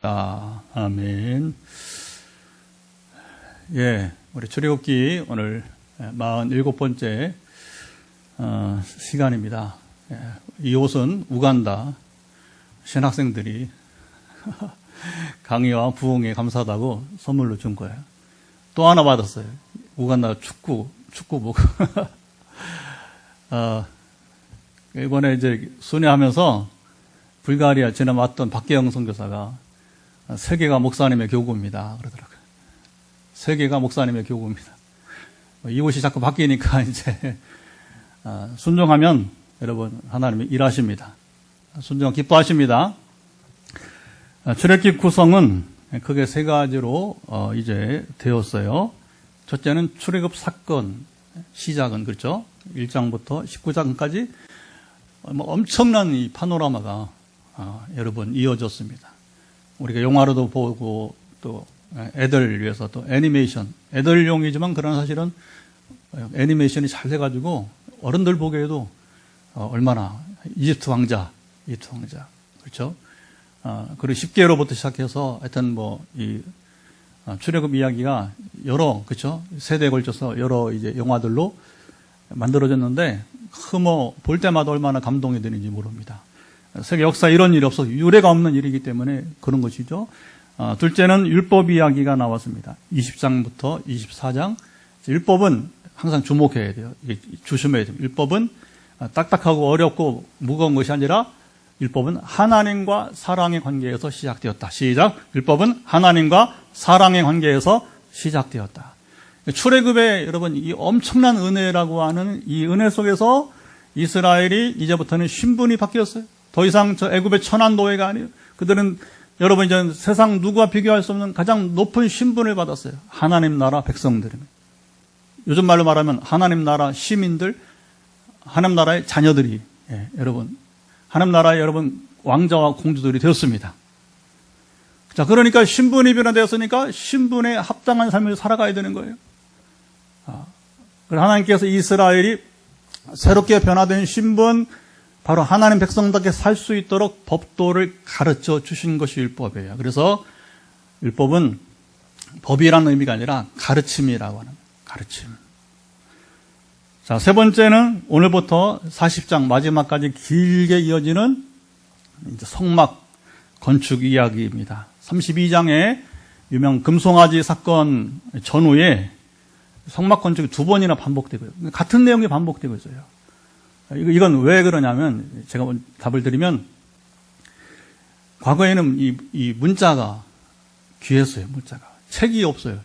아멘. 예, 우리 출애굽기 오늘 47번째 시간입니다. 예, 이 옷은 우간다 신학생들이 강의와 부흥에 감사하다고 선물로 준 거예요. 또 하나 받았어요. 우간다 축구복. 이번에 이제 순회하면서 불가리아 지나왔던 박계영 선교사가 세계가 목사님의 교구입니다. 그러더라고요. 세계가 목사님의 교구입니다. 이 옷이 자꾸 바뀌니까 이제 순종하면 여러분 하나님이 일하십니다. 순종 기뻐하십니다. 출애굽기 구성은 크게 세 가지로 이제 되었어요. 첫째는 출애굽 사건 시작은 그렇죠. 1장부터 19장까지 엄청난 이 파노라마가 여러분 이어졌습니다. 우리가 영화로도 보고 또 애들 위해서 또 애니메이션, 애들용이지만 그러나 사실은 애니메이션이 잘 돼가지고 어른들 보기에도 얼마나 이집트 왕자 그렇죠? 그리고 10개로부터 시작해서 하여튼 이 출애굽 이야기가 여러 그렇죠? 세대에 걸쳐서 여러 이제 영화들로 만들어졌는데 볼 때마다 얼마나 감동이 되는지 모릅니다. 세계 역사에 이런 일이 없어 유례가 없는 일이기 때문에 그런 것이죠. 둘째는 율법 이야기가 나왔습니다. 20장부터 24장. 율법은 항상 주목해야 돼요. 조심해야 돼요. 율법은 딱딱하고 어렵고 무거운 것이 아니라 율법은 하나님과 사랑의 관계에서 시작되었다. 시작. 율법은 하나님과 사랑의 관계에서 시작되었다. 출애굽의 여러분 이 엄청난 은혜라고 하는 이 은혜 속에서 이스라엘이 이제부터는 신분이 바뀌었어요. 더 이상 저 애굽의 천한 노예가 아니에요. 그들은 여러분 이제 세상 누구와 비교할 수 없는 가장 높은 신분을 받았어요. 하나님 나라 백성들입니다. 요즘 말로 말하면 하나님 나라 시민들, 하나님 나라의 자녀들이 여러분 하나님 나라의 여러분 왕자와 공주들이 되었습니다. 자, 그러니까 신분이 변화되었으니까 신분에 합당한 삶을 살아가야 되는 거예요. 그래서 하나님께서 이스라엘이 새롭게 변화된 신분, 바로 하나님 백성답게 살 수 있도록 법도를 가르쳐 주신 것이 율법이에요. 그래서 율법은 법이라는 의미가 아니라 가르침이라고 하는 가르침. 자, 세 번째는 오늘부터 40장 마지막까지 길게 이어지는 이제 성막 건축 이야기입니다. 32장에 유명 금송아지 사건 전후에 성막 건축이 2번이나 반복되고요. 같은 내용이 반복되고 있어요. 이건 왜 그러냐면 제가 답을 드리면 과거에는 이 문자가 귀했어요. 문자가 책이 없어요.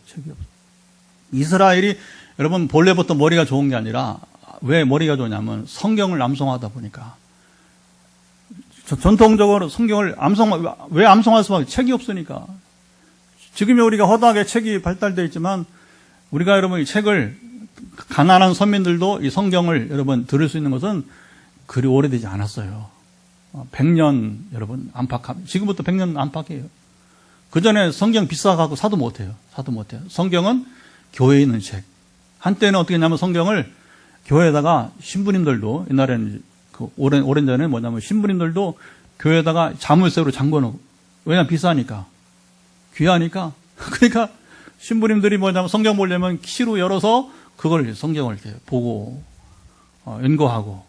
이스라엘이 여러분 본래부터 머리가 좋은 게 아니라 왜 머리가 좋냐면 성경을 암송하다 보니까 전통적으로 성경을 왜 암송할 수밖에 책이 없으니까. 지금이 우리가 허다하게 책이 발달되어 있지만 우리가 여러분 이 책을 가난한 서민들도 이 성경을 여러분 들을 수 있는 것은 그리 오래되지 않았어요. 100년 여러분 안팎, 지금부터 100년 안팎이에요. 그 전에 성경 비싸가고 사도 못해요. 성경은 교회에 있는 책. 한때는 어떻게 했냐면 성경을 교회에다가 신부님들도 옛날에는 오랜 전에 뭐냐면 신부님들도 교회에다가 자물쇠로 잠궈놓고 왜냐면 비싸니까 귀하니까 그러니까 신부님들이 뭐냐면 성경 보려면 키로 열어서 그걸 성경을 이렇게 보고 연구하고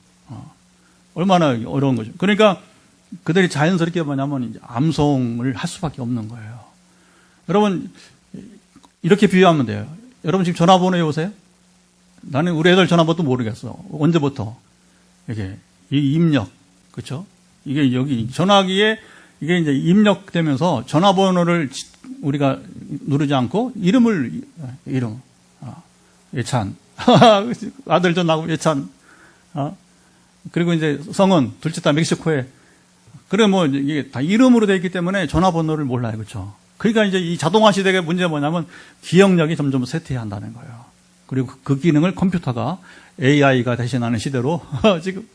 얼마나 어려운 거죠. 그러니까 그들이 자연스럽게 뭐냐면 이제 암송을 할 수밖에 없는 거예요. 여러분 이렇게 비유하면 돼요. 여러분 지금 전화번호 외우세요? 나는 우리 애들 전화번호도 모르겠어. 언제부터 이게 이 입력 그렇죠? 이게 여기 전화기에 이게 이제 입력되면서 전화번호를 우리가 누르지 않고 이름 예찬 아들 전하고 예찬 그리고 이제 성은 둘째 딸 멕시코에 그래 이게 다 이름으로 되어 있기 때문에 전화번호를 몰라요. 그렇죠? 그러니까 이제 이 자동화 시대의 문제가 뭐냐면 기억력이 점점 쇠퇴해야 한다는 거예요. 그리고 그 기능을 컴퓨터가 AI가 대신하는 시대로 지금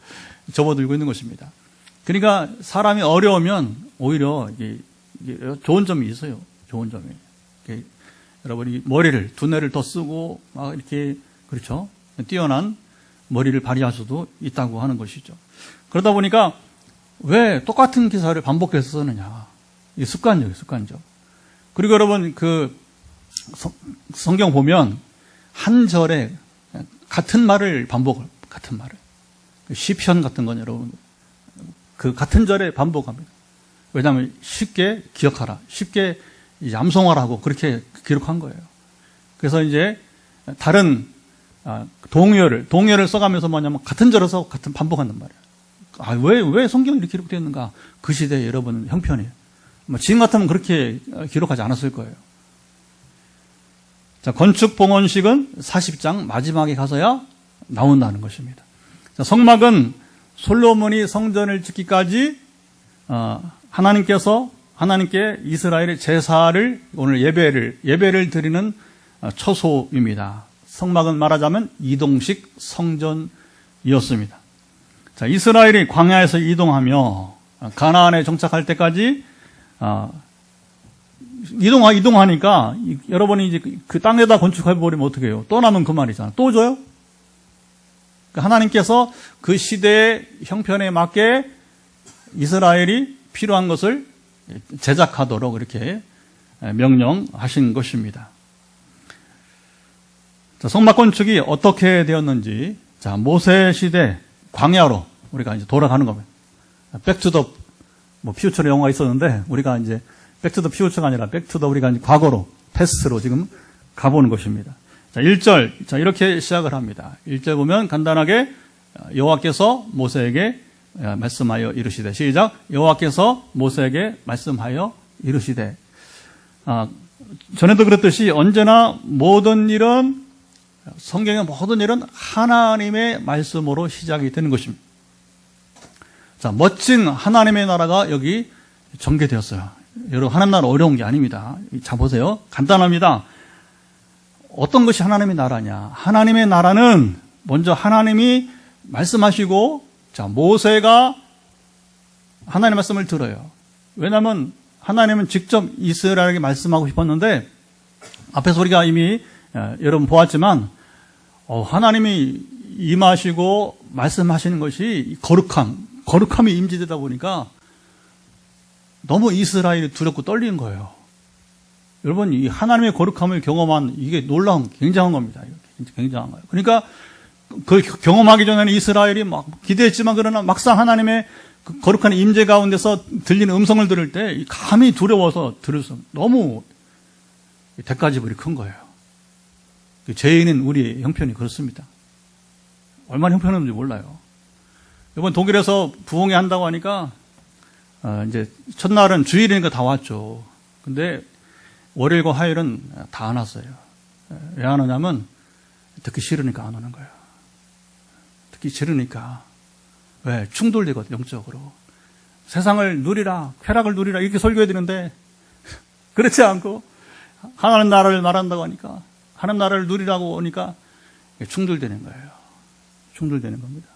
접어들고 있는 것입니다. 그러니까 사람이 어려우면 오히려 이게 좋은 점이 있어요. 좋은 점이. 여러분이 머리를, 두뇌를 더 쓰고, 막 이렇게, 그렇죠? 뛰어난 머리를 발휘할 수도 있다고 하는 것이죠. 그러다 보니까 왜 똑같은 기사를 반복해서 쓰느냐. 이 습관적. 그리고 여러분, 성경 보면 한 절에 같은 말을 같은 말을. 시편 같은 건 여러분, 그 같은 절에 반복합니다. 왜냐하면 쉽게 기억하라, 쉽게 암송하라고 그렇게 기록한 거예요. 그래서 이제 다른 동요를 써가면서 뭐냐면 같은 절을 써 같은 반복한단 말이에요. 왜 성경이 이렇게 기록되어 있는가? 그 시대에 여러분 형편이 지금 같으면 그렇게 기록하지 않았을 거예요. 자, 건축봉헌식은 40장 마지막에 가서야 나온다는 것입니다. 자, 성막은 솔로몬이 성전을 짓기까지 하나님께 이스라엘의 제사를 오늘 예배를 드리는 처소입니다. 성막은 말하자면 이동식 성전이었습니다. 자, 이스라엘이 광야에서 이동하며 가나안에 정착할 때까지 이동하니까 여러분이 이제 그 땅에다 건축해 버리면 어떻게 해요? 또 남은 그 말이잖아. 또 줘요? 하나님께서 그 시대의 형편에 맞게 이스라엘이 필요한 것을 제작하도록 이렇게 명령하신 것입니다. 자, 성막 건축이 어떻게 되었는지, 자, 모세 시대 광야로 우리가 이제 돌아가는 겁니다. 백투더 퓨처의 영화가 있었는데 우리가 이제 백투더 퓨처가 아니라 백투더 우리가 이제 과거로 패스트로 지금 가보는 것입니다. 자, 1절. 자, 이렇게 시작을 합니다. 1절 보면 간단하게 여호와께서 모세에게 말씀하여 이르시되, 시작. 여호와께서 모세에게 말씀하여 이르시되. 전에도 그랬듯이 언제나 모든 일은, 성경의 모든 일은 하나님의 말씀으로 시작이 되는 것입니다. 자, 멋진 하나님의 나라가 여기 전개되었어요. 여러분, 하나님 나라 어려운 게 아닙니다. 자, 보세요. 간단합니다. 어떤 것이 하나님의 나라냐? 하나님의 나라는 먼저 하나님이 말씀하시고, 자, 모세가 하나님의 말씀을 들어요. 왜냐하면 하나님은 직접 이스라엘에게 말씀하고 싶었는데, 앞에서 우리가 이미 여러분 보았지만, 하나님이 임하시고 말씀하시는 것이 거룩함이 임재되다 보니까 너무 이스라엘이 두렵고 떨리는 거예요. 여러분, 이 하나님의 거룩함을 경험한 이게 굉장한 겁니다. 굉장한 거예요. 그러니까 그 경험하기 전에는 이스라엘이 막 기대했지만, 그러나 막상 하나님의 그 거룩한 임재 가운데서 들리는 음성을 들을 때 감히 두려워서 들을 수, 너무 대가지불이 큰 거예요. 죄인인 우리의 형편이 그렇습니다. 얼마나 형편없는지 몰라요. 이번 독일에서 부흥회 한다고 하니까 이제 첫날은 주일이니까 다 왔죠. 근데 월요일과 화요일은 다 안 왔어요. 왜 안 오냐면 듣기 싫으니까 안 오는 거예요. 듣기 싫으니까. 왜? 충돌되거든, 영적으로. 세상을 누리라, 쾌락을 누리라 이렇게 설교해야 되는데 그렇지 않고 하나님 나라를 말한다고 하니까, 하나님 나라를 누리라고 하니까 충돌되는 거예요. 충돌되는 겁니다.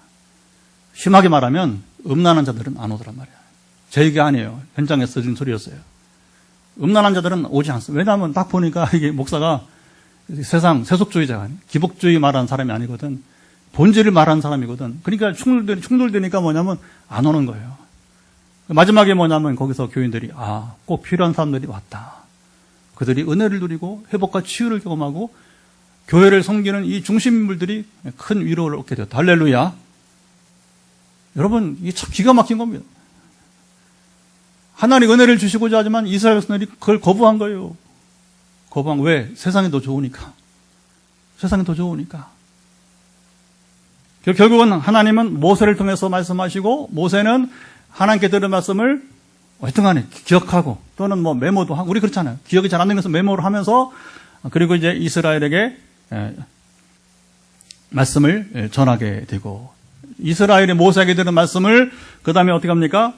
심하게 말하면 음란한 자들은 안 오더란 말이에요. 제 얘기 아니에요. 현장에서 들은 소리였어요. 음란한 자들은 오지 않습니다. 왜냐하면 딱 보니까 이게 목사가 세상 세속주의자가 아니에요. 기복주의 말하는 사람이 아니거든. 본질을 말하는 사람이거든. 그러니까 충돌되니까 뭐냐면 안 오는 거예요. 마지막에 뭐냐면 거기서 교인들이 꼭 필요한 사람들이 왔다. 그들이 은혜를 누리고 회복과 치유를 경험하고 교회를 섬기는 이 중심인물들이 큰 위로를 얻게 되었다. 할렐루야. 여러분, 이게 참 기가 막힌 겁니다. 하나님 은혜를 주시고자 하지만 이스라엘 백성들이 그걸 거부한 거예요. 거부한 거. 왜? 세상이 더 좋으니까. 세상이 더 좋으니까. 결국은 하나님은 모세를 통해서 말씀하시고, 모세는 하나님께 들은 말씀을 어쨌든간에 기억하고, 또는 뭐 메모도 하고, 우리 그렇잖아요. 기억이 잘 안 되면서 메모를 하면서, 그리고 이제 이스라엘에게 말씀을 전하게 되고, 이스라엘이 모세에게 들은 말씀을 그 다음에 어떻게 합니까?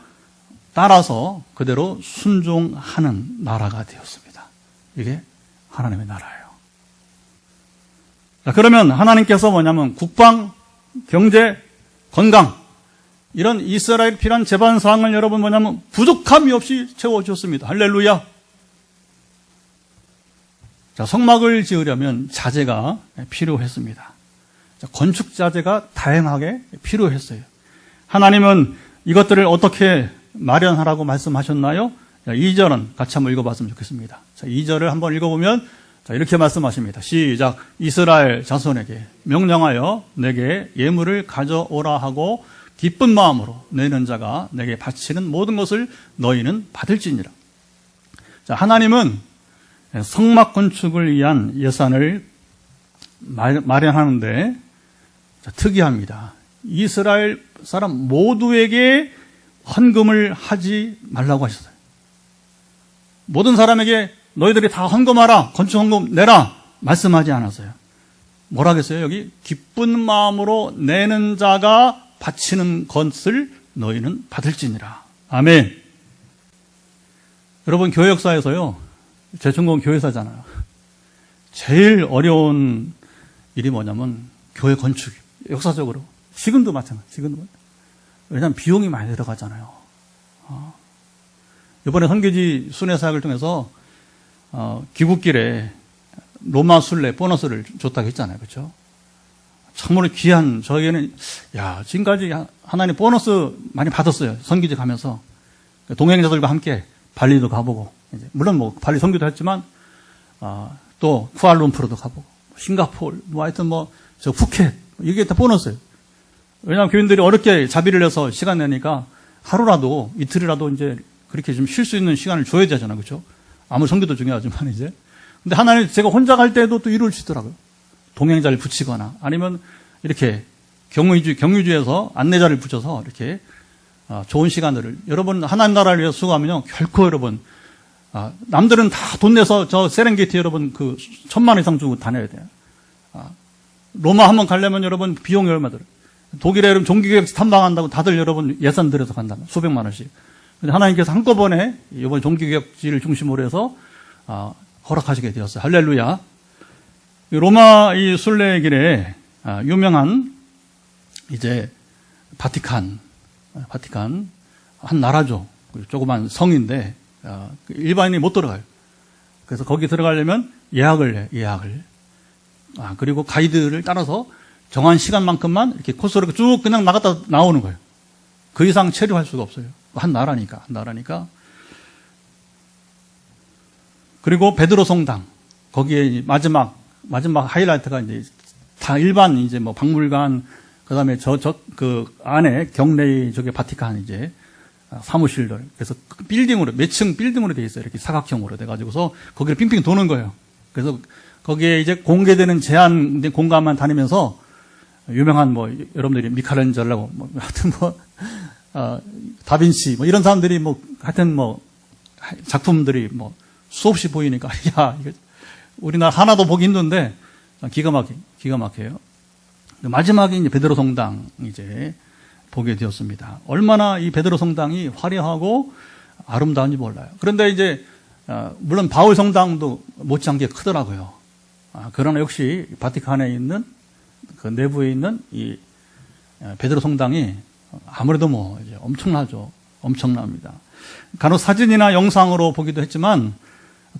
따라서 그대로 순종하는 나라가 되었습니다. 이게 하나님의 나라예요. 자, 그러면 하나님께서 뭐냐면 국방, 경제, 건강, 이런 이스라엘 필요한 재반 사항을 여러분 뭐냐면 부족함이 없이 채워주셨습니다. 할렐루야. 자, 성막을 지으려면 자재가 필요했습니다. 자, 건축 자재가 다양하게 필요했어요. 하나님은 이것들을 어떻게 마련하라고 말씀하셨나요? 2절은 같이 한번 읽어봤으면 좋겠습니다. 자, 2절을 한번 읽어보면 자, 이렇게 말씀하십니다. 시작. 이스라엘 자손에게 명령하여 내게 예물을 가져오라 하고 기쁜 마음으로 내는 자가 내게 바치는 모든 것을 너희는 받을지니라. 자, 하나님은 성막 건축을 위한 예산을 마련하는데 자, 특이합니다. 이스라엘 사람 모두에게 헌금을 하지 말라고 하셨어요. 모든 사람에게 너희들이 다 헌금하라, 건축 헌금 내라 말씀하지 않았어요. 뭐라 하겠어요? 여기 기쁜 마음으로 내는 자가 바치는 것을 너희는 받을지니라. 아멘. 여러분, 교회 역사에서요, 제 전공 교회사잖아요. 제일 어려운 일이 뭐냐면 교회 건축. 역사적으로 지금도 마찬가지. 지금도 왜냐하면 비용이 많이 들어가잖아요. 이번에 선교지 순회 사역을 통해서 귀국길에 로마 순례 보너스를 줬다고 했잖아요. 그렇죠? 참으로 귀한, 저에게는 지금까지 하나님 보너스 많이 받았어요. 선교지 가면서 동행자들과 함께 발리도 가보고, 이제 물론 뭐 발리 선교도 했지만 또 쿠알룸푸르도 가보고, 싱가포르, 하여튼 저 푸켓 이게 다 보너스예요. 왜냐하면 교인들이 어렵게 자비를 내서 시간 내니까 하루라도 이틀이라도 이제 그렇게 좀 쉴 수 있는 시간을 줘야 되잖아요. 그렇죠? 아무 선교도 중요하지만 이제. 근데 하나님, 제가 혼자 갈 때도 또 이루어 주시더라고요. 동행자를 붙이거나 아니면 이렇게 경유지에서 안내자를 붙여서 이렇게 좋은 시간들을, 여러분 하나님 나라를 위해서 수고하면요, 결코 여러분, 남들은 다 돈 내서 저 세렝게티 여러분 1,000만 이상 주고 다녀야 돼요. 로마 한번 가려면 여러분 비용이 얼마 들어요? 독일에 여러분 종교개혁 탐방한다고 다들 여러분 예산 들여서 간다면 수백만 원씩. 근데 하나님께서 한꺼번에 이번 종교개혁지를 중심으로 해서 허락하시게 되었어요. 할렐루야. 로마 이 순례길에 유명한 이제 바티칸 한 나라죠. 조그만 성인데 일반인이 못 들어가요. 그래서 거기 들어가려면 예약을 해. 그리고 가이드를 따라서 정한 시간만큼만 이렇게 코스로 쭉 그냥 나갔다 나오는 거예요. 그 이상 체류할 수가 없어요. 한 나라니까. 그리고 베드로 성당, 거기에 마지막 하이라이트가 이제 다 일반 이제 박물관, 그 다음에 그 안에 경내의 저게 바티칸 이제 사무실들. 그래서 빌딩으로, 몇 층 빌딩으로 돼 있어요. 이렇게 사각형으로 돼가지고서 거기를 빙빙 도는 거예요. 그래서 거기에 이제 공개되는 제한 공간만 다니면서 유명한 여러분들이 미카렌젤라고 하여튼 다빈치 이런 사람들이 하여튼 작품들이 수없이 보이니까 이거 우리나라 하나도 보기 힘든데 기가 막혀요. 마지막에 이제 베드로 성당 이제 보게 되었습니다. 얼마나 이 베드로 성당이 화려하고 아름다운지 몰라요. 그런데 이제 물론 바울 성당도 못지않게 크더라고요. 그러나 역시 바티칸에 있는 그 내부에 있는 이 베드로 성당이 아무래도 이제 엄청납니다. 간혹 사진이나 영상으로 보기도 했지만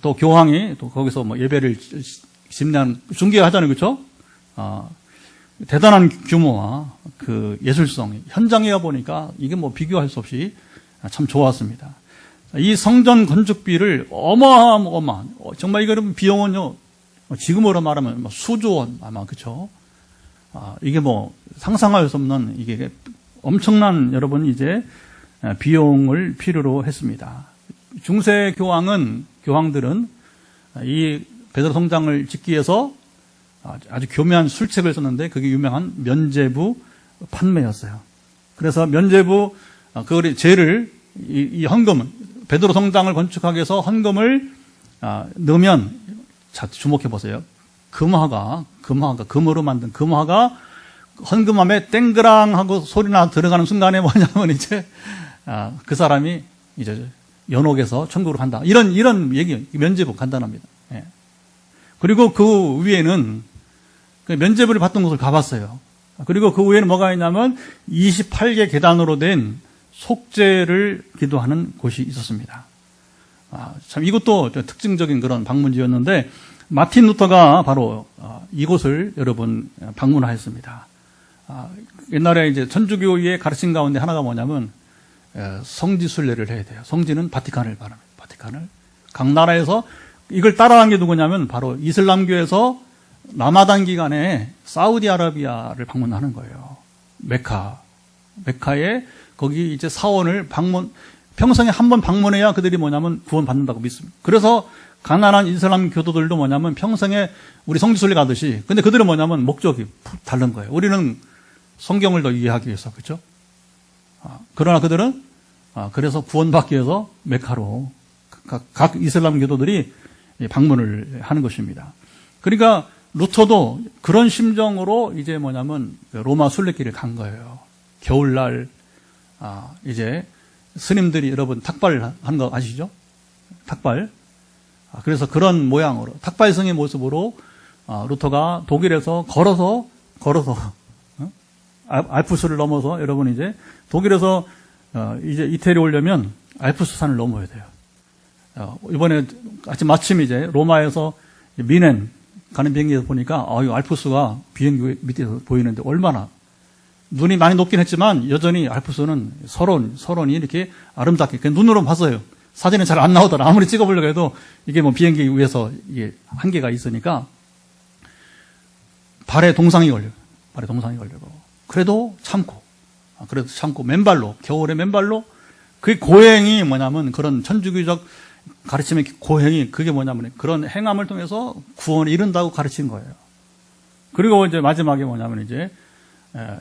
또 교황이 또 거기서 예배를 중계하잖아요, 그렇죠? 대단한 규모와 그 예술성, 현장에 가 보니까 이게 비교할 수 없이 참 좋았습니다. 이 성전 건축비를 어마어마한, 정말 이거는 비용은요, 지금으로 말하면 수조 원 아마, 그렇죠? 이게 상상할 수 없는 이게 엄청난 여러분 이제 비용을 필요로 했습니다. 중세 교황들은 이 베드로 성당을 짓기 위해서 아주 교묘한 술책을 썼는데 그게 유명한 면죄부 판매였어요. 그래서 면죄부 그거를 죄를 이 헌금은 베드로 성당을 건축하기 위해서 헌금을 넣으면, 자 주목해 보세요. 금으로 만든 금화가 헌금함에 땡그랑하고 소리나 들어가는 순간에 뭐냐면 이제 그 사람이 이제 연옥에서 천국으로 간다. 이런 얘기, 면죄부 간단합니다. 예. 그리고 그 위에는 그 면죄부를 받던 곳을 가봤어요. 그리고 그 위에는 뭐가 있냐면 28개 계단으로 된 속죄를 기도하는 곳이 있었습니다. 참 이것도 특징적인 그런 방문지였는데 마틴 루터가 바로 이곳을 여러분 방문하였습니다. 옛날에 이제 천주교의 가르침 가운데 하나가 뭐냐면 성지 순례를 해야 돼요. 성지는 바티칸을 말합니다. 패턴을. 각 나라에서 이걸 따라한 게 누구냐면 바로 이슬람교에서 라마단 기간에 사우디아라비아를 방문하는 거예요. 메카에 거기 이제 사원을 평생에 한 번 방문해야 그들이 뭐냐면 구원받는다고 믿습니다. 그래서 가난한 이슬람 교도들도 뭐냐면 평생에 우리 성지순례 가듯이, 근데 그들은 뭐냐면 목적이 다른 거예요. 우리는 성경을 더 이해하기 위해서, 그렇죠? 그러나 그들은 그래서 구원받기 위해서 메카로 각 이슬람 교도들이 방문을 하는 것입니다. 그러니까 루터도 그런 심정으로 이제 뭐냐면 로마 순례길을 간 거예요. 겨울날 이제 스님들이 여러분 탁발 하는 거 아시죠? 탁발. 그래서 그런 모양으로 탁발성의 모습으로 루터가 독일에서 걸어서 알프스를 넘어서, 여러분 이제 독일에서 이제 이태리 오려면 알프스 산을 넘어야 돼요. 이번에 마침 이제 로마에서 미넨 가는 비행기에서 보니까 이 알프스가 비행기 밑에서 보이는데 얼마나 눈이 많이 높긴 했지만 여전히 알프스는 설원이 이렇게 아름답게 그냥 눈으로 봤어요. 사진은 잘 안 나오더라. 아무리 찍어보려고 해도 이게 뭐 비행기 위에서 이게 한계가 있으니까 발에 동상이 걸려요. 그래도 참고 맨발로, 겨울에 맨발로, 그 고행이 뭐냐면 그런 천주교적 가르침의 고행이 그게 뭐냐면 그런 행함을 통해서 구원을 이룬다고 가르친 거예요. 그리고 이제 마지막에 뭐냐면 이제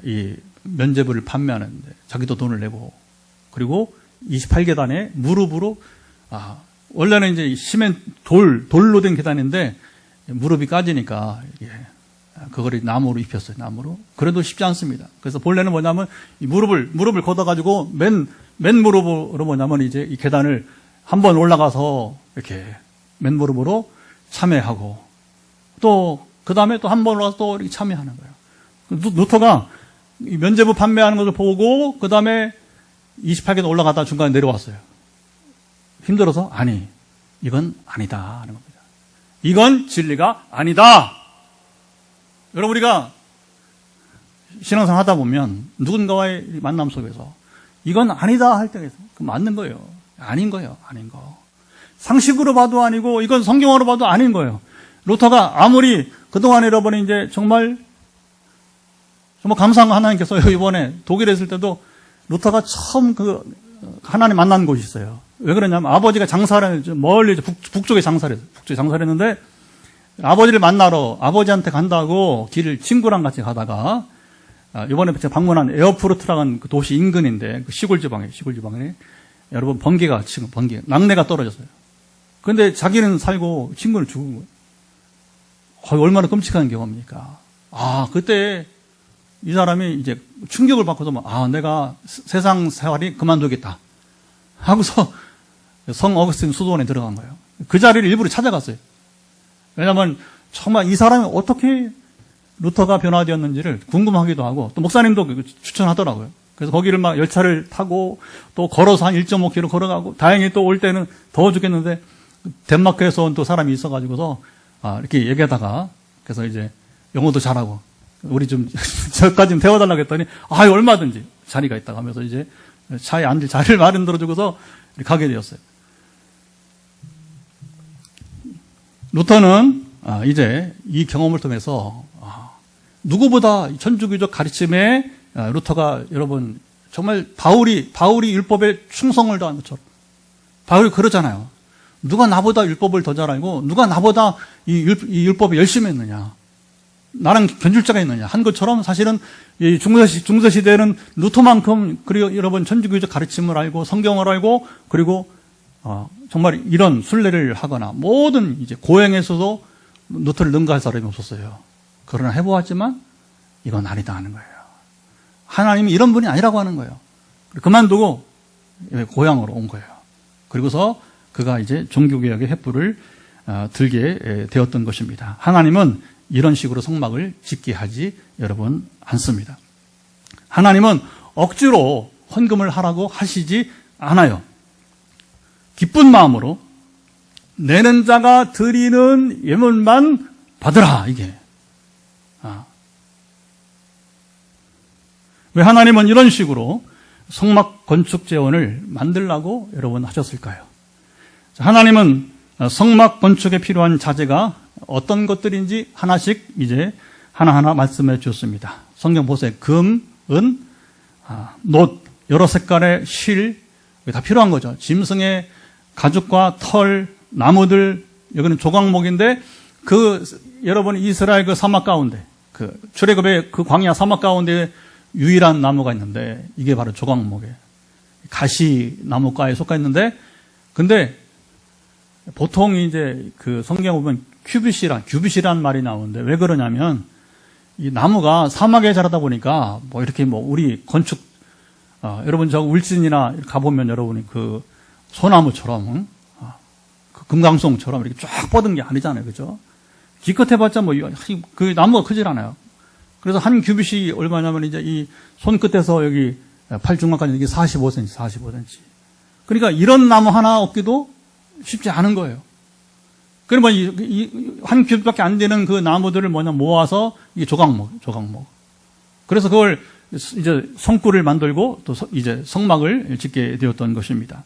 이 면죄부를 판매하는데 자기도 돈을 내고, 그리고 28계단에 무릎으로, 원래는 이제 돌로 된 계단인데 무릎이 까지니까 그거를 나무로 입혔어요. 나무로. 그래도 쉽지 않습니다. 그래서 본래는 뭐냐면 이 무릎을 걷어가지고 맨 무릎으로 뭐냐면 이제 이 계단을 한번 올라가서 이렇게 맨 무릎으로 참회하고, 또 그 다음에 또 한 번 올라가서 또 이렇게 참회하는 거예요. 루터가 이 면죄부 판매하는 것을 보고 그 다음에 28계단 올라가다 중간에 내려왔어요. 힘들어서 이건 아니다 하는 겁니다. 이건 진리가 아니다. 여러분, 우리가 신앙생활 하다 보면 누군가와의 만남 속에서 이건 아니다 할 때가 있어요. 맞는 거예요. 아닌 거예요. 아닌 거. 상식으로 봐도 아니고 이건 성경으로 봐도 아닌 거예요. 루터가 아무리 그동안에 여러분이 이제 정말 감사한 거 하나님께서 이번에 독일에 있을 때도 루터가 처음 하나님 만난 곳이 있어요. 왜 그러냐면 아버지가 장사를 멀리 북쪽에 장사를 했어요. 북쪽에 장사를 했는데 아버지를 만나러 아버지한테 간다고 길을 친구랑 같이 가다가 이번에 제가 방문한 에어프루트라는 그 도시 인근인데 그 시골 지방에 여러분 지금 낙뢰가 떨어졌어요. 그런데 자기는 살고 친구는 죽은 거예요. 얼마나 끔찍한 경험입니까? 그때 이 사람이 이제 충격을 받고서 내가 세상 생활이 그만두겠다 하고서 성 어거스틴 수도원에 들어간 거예요. 그 자리를 일부러 찾아갔어요. 왜냐하면 정말 이 사람이 어떻게 루터가 변화되었는지를 궁금하기도 하고, 또 목사님도 추천하더라고요. 그래서 거기를 막 열차를 타고 또 걸어서 한 1.5km 걸어가고, 다행히 또 올 때는 더워 죽겠는데 덴마크에서 온 또 사람이 있어가지고서 이렇게 얘기하다가, 그래서 이제 영어도 잘하고 우리 좀 저까지 좀 태워달라고 했더니 얼마든지 자리가 있다고 하면서 이제 차에 앉을 자리를 마련들어주고서 가게 되었어요. 루터는 이제 이 경험을 통해서 누구보다 천주교적 가르침에 루터가, 여러분, 정말 바울이 율법에 충성을 다한 것처럼, 바울이 그러잖아요. 누가 나보다 율법을 더 잘 알고 누가 나보다 이 율법에 열심히 했느냐, 나랑 견줄자가 있느냐 한 것처럼, 사실은 이 중세시대에는 루터만큼, 그리고 여러분 천주교적 가르침을 알고 성경을 알고, 그리고 정말 이런 순례를 하거나 모든 이제 고행에서도 루터를 능가할 사람이 없었어요. 그러나 해보았지만 이건 아니다 하는 거예요. 하나님이 이런 분이 아니라고 하는 거예요. 그만두고 고향으로 온 거예요. 그리고서 그가 이제 종교개혁의 횃불을 들게 되었던 것입니다. 하나님은 이런 식으로 성막을 짓게 하지 여러분 않습니다. 하나님은 억지로 헌금을 하라고 하시지 않아요. 기쁜 마음으로 내는 자가 드리는 예물만 받으라, 이게. 왜 하나님은 이런 식으로 성막 건축 재원을 만들라고 여러분 하셨을까요? 하나님은 성막 건축에 필요한 자재가 어떤 것들인지 하나씩 이제 하나하나 말씀해 주었습니다. 성경 보세요. 금, 은, 놋, 여러 색깔의 실, 다 필요한 거죠. 짐승의 가죽과 털, 나무들, 여기는 조각목인데, 여러분 이스라엘 그 사막 가운데, 출애굽의 그 광야 사막 가운데 유일한 나무가 있는데, 이게 바로 조각목이에요. 가시 나무과에 속해 있는데, 근데 보통 이제 그 성경 보면 규빗이란 말이 나오는데, 왜 그러냐면, 이 나무가 사막에 자라다 보니까, 이렇게 우리 건축, 여러분 저 울진이나 가보면 여러분이 그 소나무처럼, 그 금강송처럼 이렇게 쫙 뻗은 게 아니잖아요. 그죠? 기껏 해봤자 그 나무가 크질 않아요. 그래서 한 규빗이 얼마냐면 이제 이 손끝에서 여기 팔 중간까지 이게 45cm. 그러니까 이런 나무 하나 얻기도 쉽지 않은 거예요. 그러면 한 규빗밖에 안 되는 그 나무들을 모아서 이게 조각목. 그래서 그걸 이제 성구를 만들고 또 이제 성막을 짓게 되었던 것입니다.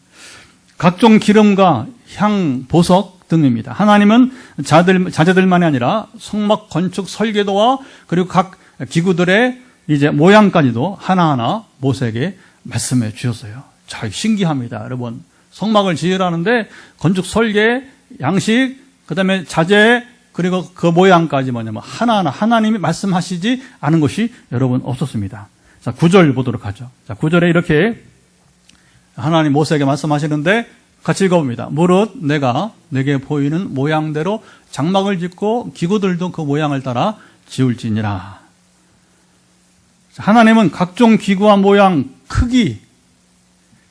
각종 기름과 향, 보석 등입니다. 하나님은 자재들만이 아니라 성막 건축 설계도와 그리고 각 기구들의 이제 모양까지도 하나하나 모세에게 말씀해 주셨어요. 자, 신기합니다. 여러분, 성막을 지으라는데 건축 설계, 양식, 그 다음에 자재, 그리고 그 모양까지 뭐냐면 하나하나 하나님이 말씀하시지 않은 것이 여러분 없었습니다. 자, 9절 보도록 하죠. 자, 9절에 이렇게 하나님 모세에게 말씀하시는데 같이 읽어봅니다. 무릇 내가 내게 보이는 모양대로 장막을 짓고 기구들도 그 모양을 따라 지을지니라. 하나님은 각종 기구와 모양, 크기,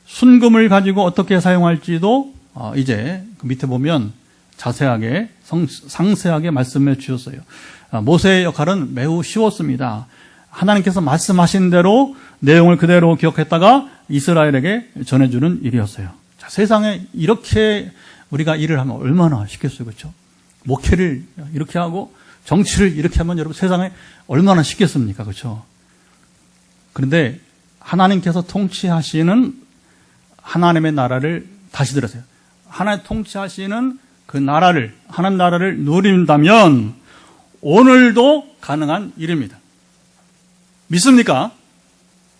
순금을 가지고 어떻게 사용할지도 이제 그 밑에 보면 자세하게 상세하게 말씀해 주셨어요. 모세의 역할은 매우 쉬웠습니다. 하나님께서 말씀하신 대로 내용을 그대로 기억했다가 이스라엘에게 전해주는 일이었어요. 자, 세상에 이렇게 우리가 일을 하면 얼마나 쉽겠어요. 그렇죠? 목회를 이렇게 하고 정치를 이렇게 하면 여러분 세상에 얼마나 쉽겠습니까? 그렇죠? 그런데 하나님께서 통치하시는 하나님의 나라를 다시 들으세요. 하나님 통치하시는 그 나라를, 하나님 나라를 누린다면 오늘도 가능한 일입니다. 믿습니까?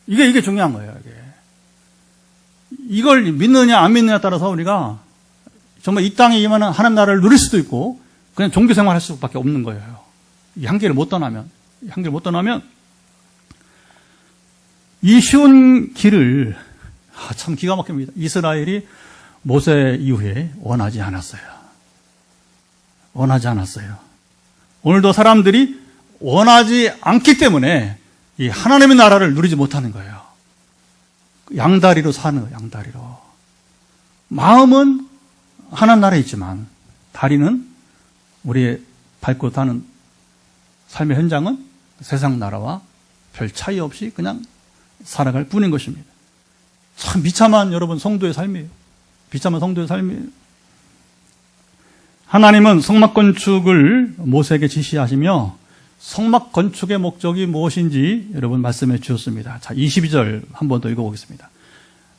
이게 중요한 거예요. 이걸 믿느냐 안 믿느냐에 따라서 우리가 정말 이 땅에 임하는 하나님 나라를 누릴 수도 있고 그냥 종교 생활할 수밖에 없는 거예요. 이 한계를 못 떠나면 이 쉬운 길을 참 기가 막힙니다. 이스라엘이 모세 이후에 원하지 않았어요. 오늘도 사람들이 원하지 않기 때문에 이 하나님의 나라를 누리지 못하는 거예요. 양다리로 사는 거예요. 양다리로. 마음은 하나님 나라에 있지만 다리는 우리의 밟고 사는 삶의 현장은 세상 나라와 별 차이 없이 그냥 살아갈 뿐인 것입니다. 참 비참한 여러분 성도의 삶이에요. 하나님은 성막 건축을 모세에게 지시하시며 성막 건축의 목적이 무엇인지 여러분 말씀해 주셨습니다. 자, 22절 한 번 더 읽어보겠습니다.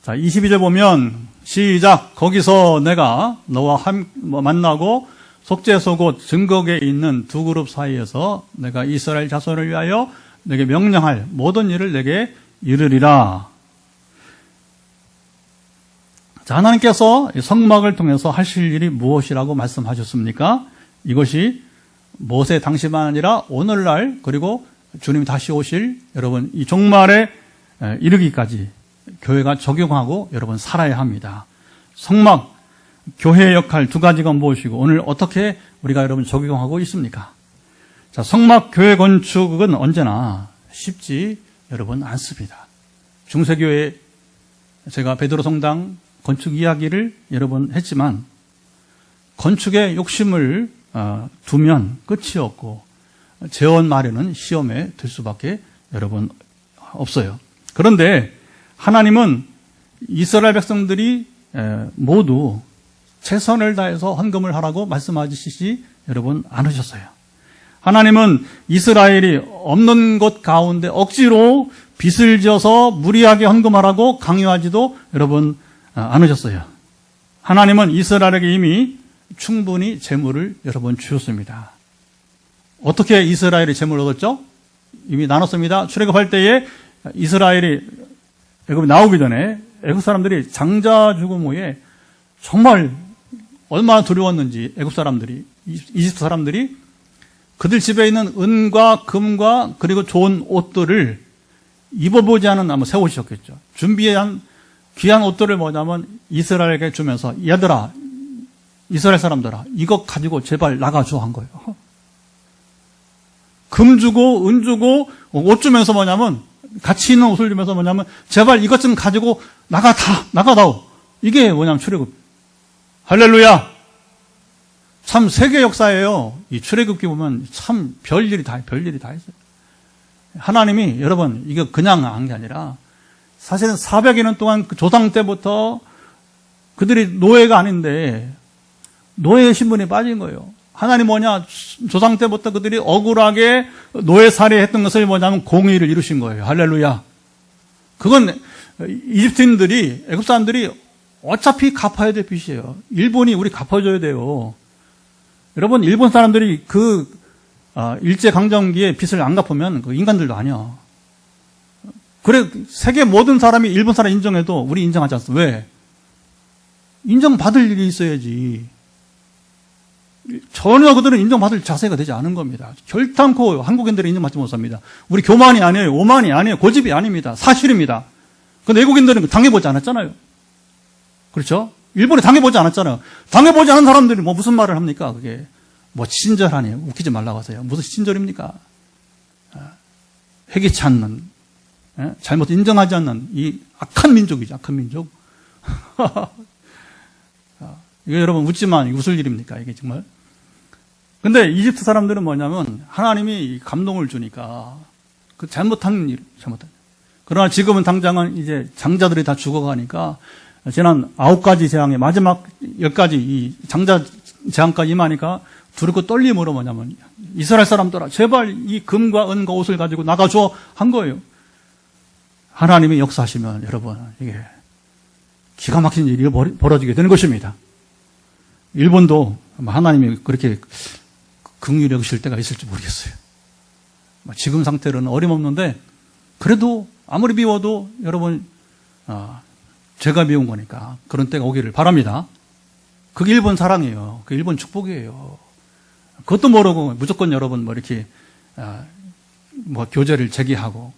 자, 22절 보면 시작. 거기서 내가 너와 만나고 속죄소곳 증거궤에 있는 두 그룹 사이에서 내가 이스라엘 자손을 위하여 내게 명령할 모든 일을 내게 이르리라. 자, 하나님께서 성막을 통해서 하실 일이 무엇이라고 말씀하셨습니까? 이것이 모세 당시만 아니라 오늘날 그리고 주님이 다시 오실 여러분 이 종말에 이르기까지 교회가 적용하고 여러분 살아야 합니다. 성막, 교회의 역할 두 가지가 무엇이고 오늘 어떻게 우리가 여러분 적용하고 있습니까? 자, 성막 교회 건축은 언제나 쉽지 여러분 않습니다. 중세교회 제가 베드로 성당 건축 이야기를 여러 번 했지만 건축에 욕심을 두면 끝이 없고 재원 마련은 시험에 들 수밖에 여러분 없어요. 그런데 하나님은 이스라엘 백성들이 모두 최선을 다해서 헌금을 하라고 말씀하시지 여러분 않으셨어요. 하나님은 이스라엘이 없는 것 가운데 억지로 빚을 지어서 무리하게 헌금하라고 강요하지도 여러분 않으셨어요. 하나님은 이스라엘에게 이미 충분히 재물을 여러분 주셨습니다. 어떻게 이스라엘이 재물을 얻었죠? 이미 나눴습니다. 출애굽할 때에 이스라엘이 애굽에 나오기 전에 애굽 사람들이 장자 죽음 후에 정말 얼마나 두려웠는지 애굽 사람들이, 이집트 사람들이 그들 집에 있는 은과 금과 그리고 좋은 옷들을 입어보지 않은 아마 새 옷이었겠죠. 준비한 귀한 옷들을 뭐냐면 이스라엘에게 주면서 얘들아, 이스라엘 사람들아, 이거 가지고 제발 나가줘 한 거예요. 금 주고 은 주고 옷 주면서 뭐냐면 가치 있는 옷을 주면서 뭐냐면 제발 이것 좀 가지고 나가다오. 이게 뭐냐면 출애굽. 할렐루야. 참 세계 역사예요. 이 출애굽기 보면 참 별일이 다 있어요. 하나님이 여러분 이게 그냥 한 게 아니라 사실은 400여 년 동안 그 조상 때부터 그들이 노예가 아닌데 노예 신분에 빠진 거예요. 하나님 뭐냐? 조상 때부터 그들이 억울하게 노예 살해했던 것을 뭐냐면 공의를 이루신 거예요. 할렐루야. 그건 이집트인들이, 애굽 사람들이 어차피 갚아야 될 빚이에요. 일본이 우리 갚아줘야 돼요. 여러분, 일본 사람들이 일제강점기에 빚을 안 갚으면 그 인간들도 아니야. 그래, 세계 모든 사람이 일본 사람 인정해도 우리 인정하지 않습니다. 왜? 인정받을 일이 있어야지. 전혀 그들은 인정받을 자세가 되지 않은 겁니다. 결탄코 한국인들은 인정받지 못합니다. 우리 교만이 아니에요. 오만이 아니에요. 고집이 아닙니다. 사실입니다. 근데 외국인들은 당해보지 않았잖아요. 그렇죠? 일본에 당해보지 않았잖아요. 당해보지 않은 사람들이 뭐 무슨 말을 합니까? 그게 뭐 친절하네요. 웃기지 말라고 하세요. 무슨 친절입니까? 회개치 않는, 잘못 인정하지 않는 이 악한 민족이죠. 악한 민족. 이거 여러분 웃지만 웃을 일입니까? 이게 정말. 근데 이집트 사람들은 뭐냐면 하나님이 감동을 주니까 그 잘못한. 그러나 지금은 당장은 이제 장자들이 다 죽어가니까 지난 9가지 재앙의 마지막 10가지 이 장자 재앙까지 임하니까 두렵고 떨림으로 뭐냐면 이스라엘 사람들아 제발 이 금과 은과 옷을 가지고 나가줘 한 거예요. 하나님이 역사하시면 여러분 이게 기가 막힌 일이 벌어지게 되는 것입니다. 일본도 하나님이 그렇게 긍휼히 여기실 때가 있을지 모르겠어요. 지금 상태로는 어림없는데 그래도 아무리 미워도 여러분 제가 미운 거니까 그런 때가 오기를 바랍니다. 그게 일본 사랑이에요. 그게 일본 축복이에요. 그것도 모르고 무조건 여러분 뭐 이렇게 교제를 제기하고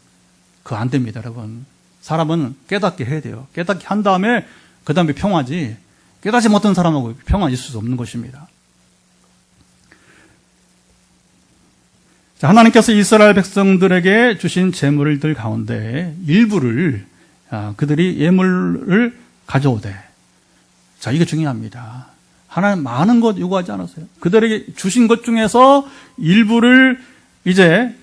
그거 안 됩니다, 여러분. 사람은 깨닫게 해야 돼요. 깨닫게 한 다음에 그 다음에 평화지. 깨닫지 못한 사람하고 평화 있을 수 없는 것입니다. 자, 하나님께서 이스라엘 백성들에게 주신 재물들 가운데 일부를 그들이 예물을 가져오되, 자, 이게 중요합니다. 하나님 많은 것 요구하지 않았어요. 그들에게 주신 것 중에서 일부를 이제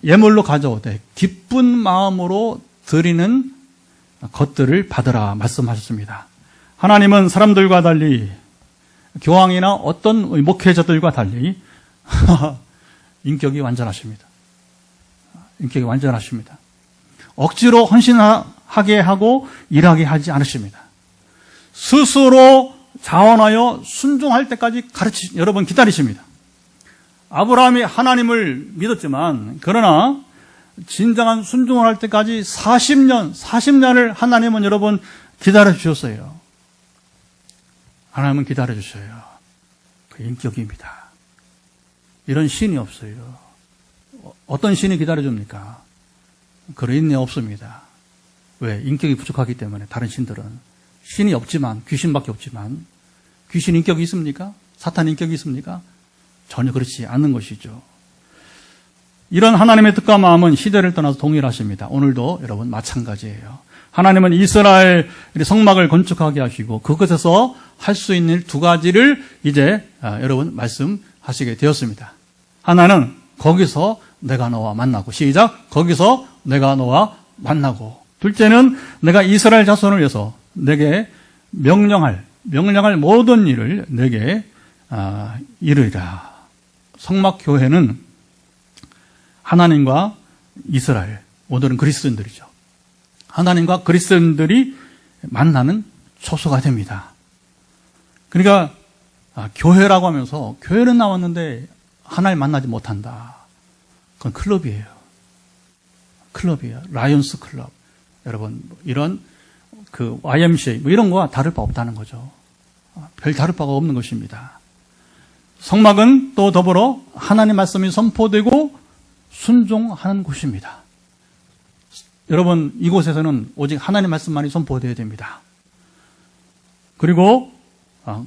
예물로 가져오되 기쁜 마음으로 드리는 것들을 받으라 말씀하셨습니다. 하나님은 사람들과 달리 교황이나 어떤 목회자들과 달리 인격이 완전하십니다. 인격이 완전하십니다. 억지로 헌신하게 하고 일하게 하지 않으십니다. 스스로 자원하여 순종할 때까지 여러분 기다리십니다. 아브라함이 하나님을 믿었지만 그러나 진정한 순종을 할 때까지 40년을 하나님은 여러분 기다려주셨어요. 하나님은 기다려주셔요. 그 인격입니다. 이런 신이 없어요. 어떤 신이 기다려줍니까? 그런 인내 없습니다. 왜? 인격이 부족하기 때문에. 다른 신들은 신이 없지만, 귀신밖에 없지만 귀신 인격이 있습니까? 사탄 인격이 있습니까? 전혀 그렇지 않는 것이죠. 이런 하나님의 뜻과 마음은 시대를 떠나서 동일하십니다. 오늘도 여러분 마찬가지예요. 하나님은 이스라엘의 성막을 건축하게 하시고 그것에서 할 수 있는 두 가지를 이제 여러분 말씀하시게 되었습니다. 하나는 거기서 내가 너와 만나고, 시작, 거기서 내가 너와 만나고. 둘째는 내가 이스라엘 자손을 위해서 내게 명령할 모든 일을 내게 이르리라. 성막교회는 하나님과 이스라엘, 오늘은 그리스도인들이죠. 하나님과 그리스도인들이 만나는 초소가 됩니다. 그러니까 교회라고 하면서 교회는 나왔는데 하나님 만나지 못한다. 그건 클럽이에요. 클럽이에요. 라이온스 클럽. 여러분 이런 그 YMCA 뭐 이런 거와 다를 바 없다는 거죠. 별 다를 바가 없는 것입니다. 성막은 또 더불어 하나님 말씀이 선포되고 순종하는 곳입니다. 여러분 이곳에서는 오직 하나님 말씀만이 선포되어야 됩니다. 그리고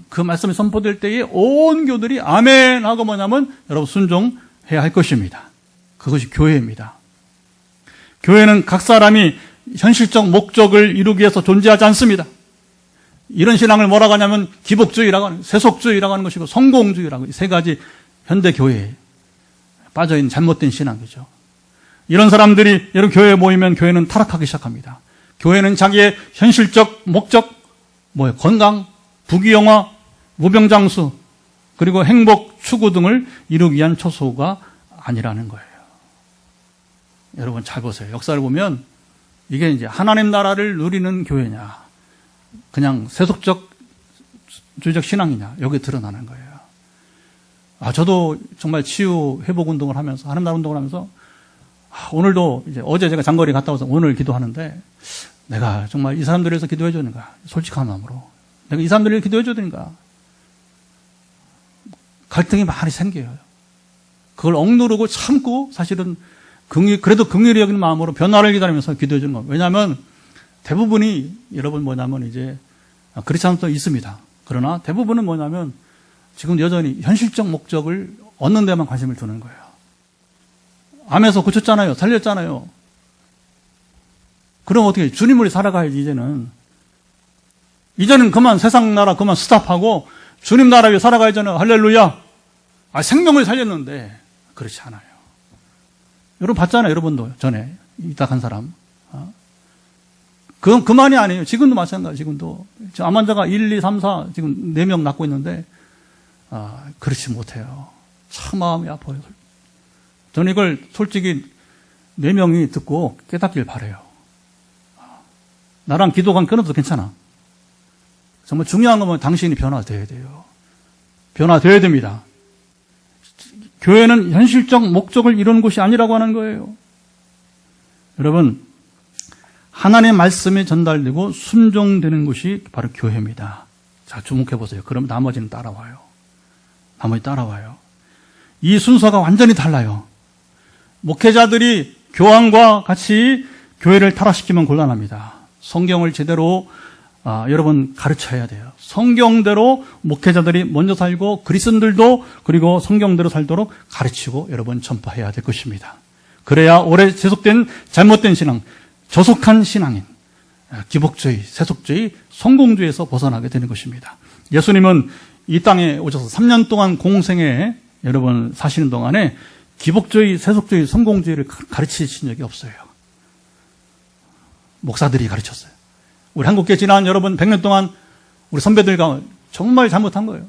그 말씀이 선포될 때에 온 교들이 아멘 하고 뭐냐면 여러분 순종해야 할 것입니다. 그것이 교회입니다. 교회는 각 사람이 현실적 목적을 이루기 위해서 존재하지 않습니다. 이런 신앙을 뭐라고 하냐면 기복주의라고 하는, 세속주의라고 하는 것이고 성공주의라고, 세 가지 현대 교회에 빠져있는 잘못된 신앙이죠. 이런 사람들이 여러분 교회에 모이면 교회는 타락하기 시작합니다. 교회는 자기의 현실적 목적, 건강, 부귀영화, 무병장수, 그리고 행복, 추구 등을 이루기 위한 초소가 아니라는 거예요. 여러분 잘 보세요. 역사를 보면 이게 이제 하나님 나라를 누리는 교회냐, 그냥 세속적 주의적 신앙이냐, 여기 드러나는 거예요. 저도 정말 치유 회복 운동을 하면서, 하나님 나라 운동을 하면서, 오늘도 이제 어제 제가 장거리 갔다 와서 오늘 기도하는데, 내가 정말 이 사람들을 위해서 기도해 주는가, 솔직한 마음으로. 내가 이 사람들을 위해 기도해 줘야 되는가. 갈등이 많이 생겨요. 그걸 억누르고 참고 사실은 그래도 긍휼히 여기는 마음으로 변화를 기다리면서 기도해 주는 겁니다. 왜냐하면 대부분이 여러분 뭐냐면 이제 그렇지 않은 또 있습니다. 그러나 대부분은 뭐냐면 지금 여전히 현실적 목적을 얻는 데만 관심을 두는 거예요. 암에서 고쳤잖아요. 살렸잖아요. 그럼 어떻게 주님을 살아가야지. 이제는 그만 세상 나라 그만 스탑하고 주님 나라 위해 살아가야잖아요. 할렐루야. 생명을 살렸는데 그렇지 않아요. 여러분 봤잖아요. 여러분도 전에 이따 간 사람. 그건 그만이 아니에요. 지금도 마찬가지. 지금도 암 환자가 1, 2, 3, 4 지금 4명 낳고 있는데 그렇지 못해요. 참 마음이 아파요. 저는 이걸 솔직히 4명이 듣고 깨닫길 바라요. 나랑 기도관 끊어도 괜찮아. 정말 중요한 건 당신이 변화돼야 돼요. 변화돼야 됩니다. 교회는 현실적 목적을 이루는 곳이 아니라고 하는 거예요. 여러분, 하나님의 말씀이 전달되고 순종되는 곳이 바로 교회입니다. 자, 주목해 보세요. 그럼 나머지는 따라와요. 이 순서가 완전히 달라요. 목회자들이 교황과 같이 교회를 타락시키면 곤란합니다. 성경을 제대로 여러분 가르쳐야 돼요. 성경대로 목회자들이 먼저 살고 그리스도인들도 그리고 성경대로 살도록 가르치고 여러분 전파해야 될 것입니다. 그래야 오래 지속된 잘못된 신앙, 저속한 신앙인, 기복주의, 세속주의, 성공주의에서 벗어나게 되는 것입니다. 예수님은 이 땅에 오셔서 3년 동안 공생에 여러분 사시는 동안에 기복주의, 세속주의, 성공주의를 가르치신 적이 없어요. 목사들이 가르쳤어요. 우리 한국교회 지난 여러분 100년 동안 우리 선배들과 정말 잘못한 거예요.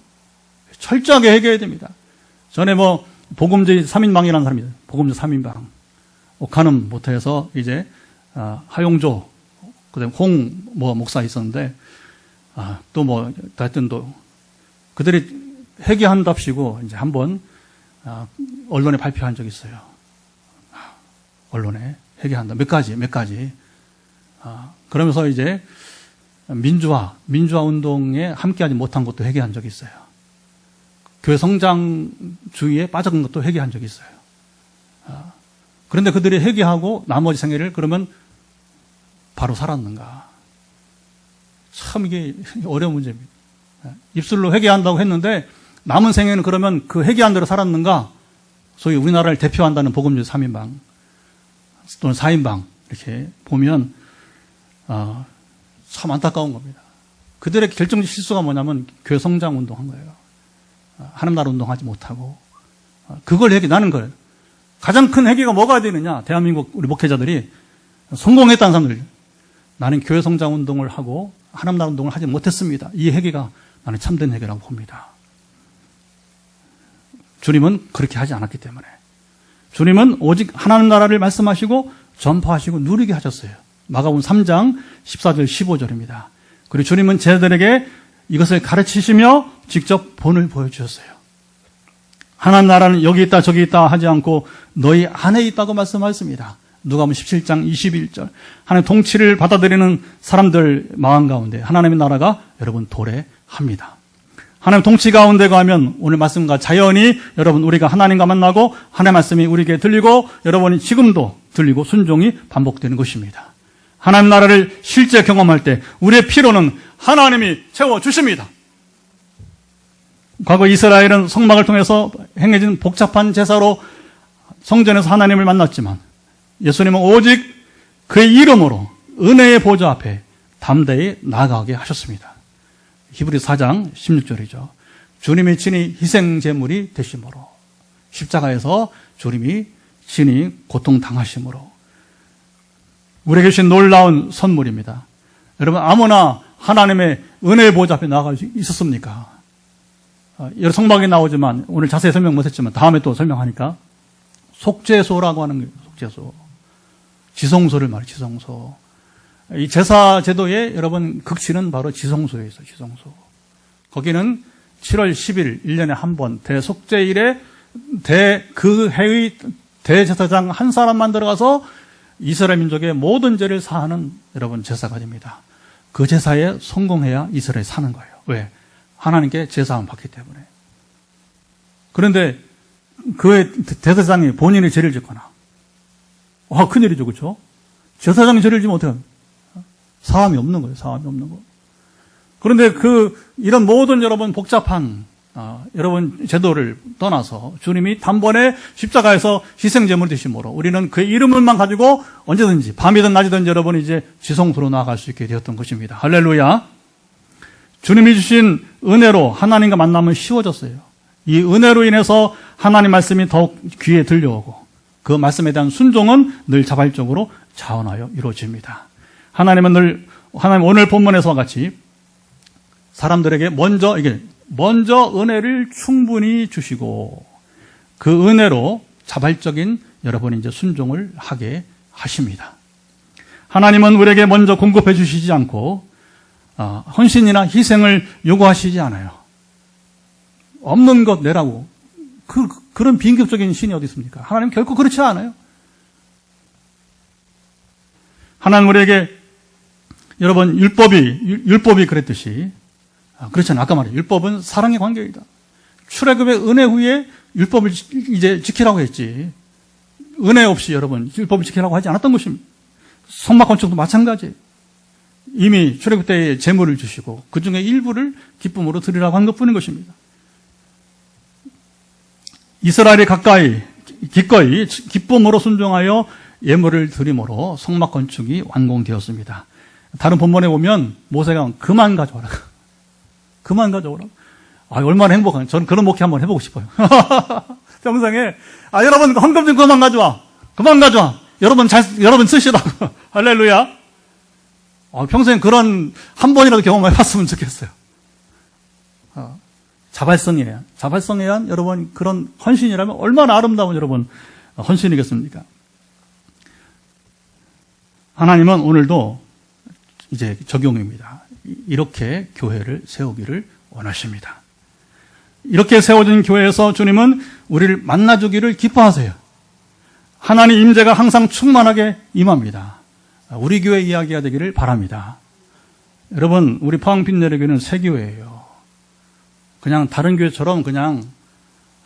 철저하게 해결해야 됩니다. 전에 복음주의 3인방이라는 사람이 있어요. 복음주의 3인방. 옥하는 못해서 이제 하용조, 그다음에 목사 있었는데 또 하여튼 그들이 회개한답시고 이제 한번 언론에 발표한 적이 있어요. 언론에 회개한다. 몇 가지. 그러면서 이제 민주화 운동에 함께하지 못한 것도 회개한 적이 있어요. 교회 성장주의에 빠진 것도 회개한 적이 있어요. 그런데 그들이 회개하고 나머지 생애를 그러면 바로 살았는가? 참 이게 어려운 문제입니다. 입술로 회개한다고 했는데 남은 생애는 그러면 그 회개한 대로 살았는가? 소위 우리나라를 대표한다는 복음주의 3인방 또는 4인방 이렇게 보면 참 안타까운 겁니다. 그들의 결정적 실수가 뭐냐면 교회 성장 운동한 거예요. 하나님 나라 운동하지 못하고 그걸 나는 거예요. 가장 큰 회개가 뭐가 되느냐? 대한민국 우리 목회자들이 성공했다는 사람들, 나는 교회 성장 운동을 하고 하나님 나라 운동을 하지 못했습니다. 이 회개가 나는 참된 회개라고 봅니다. 주님은 그렇게 하지 않았기 때문에 주님은 오직 하나님 나라를 말씀하시고 전파하시고 누리게 하셨어요. 마가복음 3장 14절 15절입니다. 그리고 주님은 제자들에게 이것을 가르치시며 직접 본을 보여주셨어요. 하나님 나라는 여기 있다 저기 있다 하지 않고 너희 안에 있다고 말씀하셨습니다. 누가복음 17장 21절. 하나님 통치를 받아들이는 사람들 마음 가운데 하나님의 나라가 여러분 도래합니다. 하나님 통치 가운데 가면 오늘 말씀과 자연히 여러분 우리가 하나님과 만나고 하나님의 말씀이 우리에게 들리고 여러분이 지금도 들리고 순종이 반복되는 것입니다. 하나님 나라를 실제 경험할 때 우리의 필요는 하나님이 채워주십니다. 과거 이스라엘은 성막을 통해서 행해진 복잡한 제사로 성전에서 하나님을 만났지만 예수님은 오직 그의 이름으로 은혜의 보좌 앞에 담대히 나아가게 하셨습니다. 히브리 4장 16절이죠. 주님이 친히 희생제물이 되심으로 십자가에서 주님이 친히 고통당하심으로 우리에게 주신 놀라운 선물입니다. 여러분 아무나 하나님의 은혜의 보좌 앞에 나아갈 수 있었습니까? 여러 성막에 나오지만 오늘 자세히 설명 못했지만 다음에 또 설명하니까 속죄소라고 하는 거예요. 속죄소. 지성소를 말해요. 지성소. 이 제사 제도의 여러분 극치는 바로 지성소에 있어요. 지성소. 거기는 7월 10일 1년에 한 번 대속죄일에 그 해의 대제사장 한 사람만 들어가서 이스라엘 민족의 모든 죄를 사하는 여러분 제사가 됩니다. 그 제사에 성공해야 이스라엘이 사는 거예요. 왜? 하나님께 제사함 받기 때문에. 그런데 그의 대제사장이 본인의 죄를 짓거나 큰일이죠. 그렇죠? 제사장이 죄를 지면 어떻게 합니까? 사함이 없는 거예요. 사함이 없는 거. 그런데 이런 모든 여러분 복잡한 여러분 제도를 떠나서 주님이 단번에 십자가에서 희생제물을 되심으로 우리는 그의 이름을만 가지고 언제든지 밤이든 낮이든 여러분 이제 지성소로 나아갈 수 있게 되었던 것입니다. 할렐루야. 주님이 주신 은혜로 하나님과 만남은 쉬워졌어요. 이 은혜로 인해서 하나님 말씀이 더욱 귀에 들려오고 그 말씀에 대한 순종은 늘 자발적으로 자원하여 이루어집니다. 하나님 오늘 본문에서와 같이 사람들에게 먼저 은혜를 충분히 주시고 그 은혜로 자발적인 여러분이 이제 순종을 하게 하십니다. 하나님은 우리에게 먼저 공급해 주시지 않고 헌신이나 희생을 요구하시지 않아요. 없는 것 내라고. 그런 비인격적인 신이 어디 있습니까? 하나님 결코 그렇지 않아요. 하나님 우리에게 여러분 율법이 그랬듯이 그렇잖아요. 아까 말했죠. 율법은 사랑의 관계이다. 출애굽의 은혜 후에 율법을 이제 지키라고 했지. 은혜 없이 여러분 율법을 지키라고 하지 않았던 것입니다. 성막 건축도 마찬가지예요. 이미 출애굽 때에 제물을 주시고 그 중에 일부를 기쁨으로 드리라고 한 것뿐인 것입니다. 이스라엘이 기꺼이 기쁨으로 순종하여 예물을 드림으로 성막 건축이 완공되었습니다. 다른 본문에 보면 모세가 그만 가져오라. 그만 가져오라. 얼마나 행복한. 저는 그런 목회 한번 해보고 싶어요. 평생에 여러분 헌금 좀 그만 가져와. 여러분 쓰시라고. 할렐루야. 평생 그런 한 번이라도 경험해봤으면 좋겠어요. 자발성에한 여러분 그런 헌신이라면 얼마나 아름다운 여러분 헌신이겠습니까? 하나님은 오늘도 이제 적용입니다. 이렇게 교회를 세우기를 원하십니다. 이렇게 세워진 교회에서 주님은 우리를 만나주기를 기뻐하세요. 하나님 임재가 항상 충만하게 임합니다. 우리 교회 이야기가 되기를 바랍니다. 여러분, 우리 포항빈내리교회는 새 교회예요. 그냥 다른 교회처럼 그냥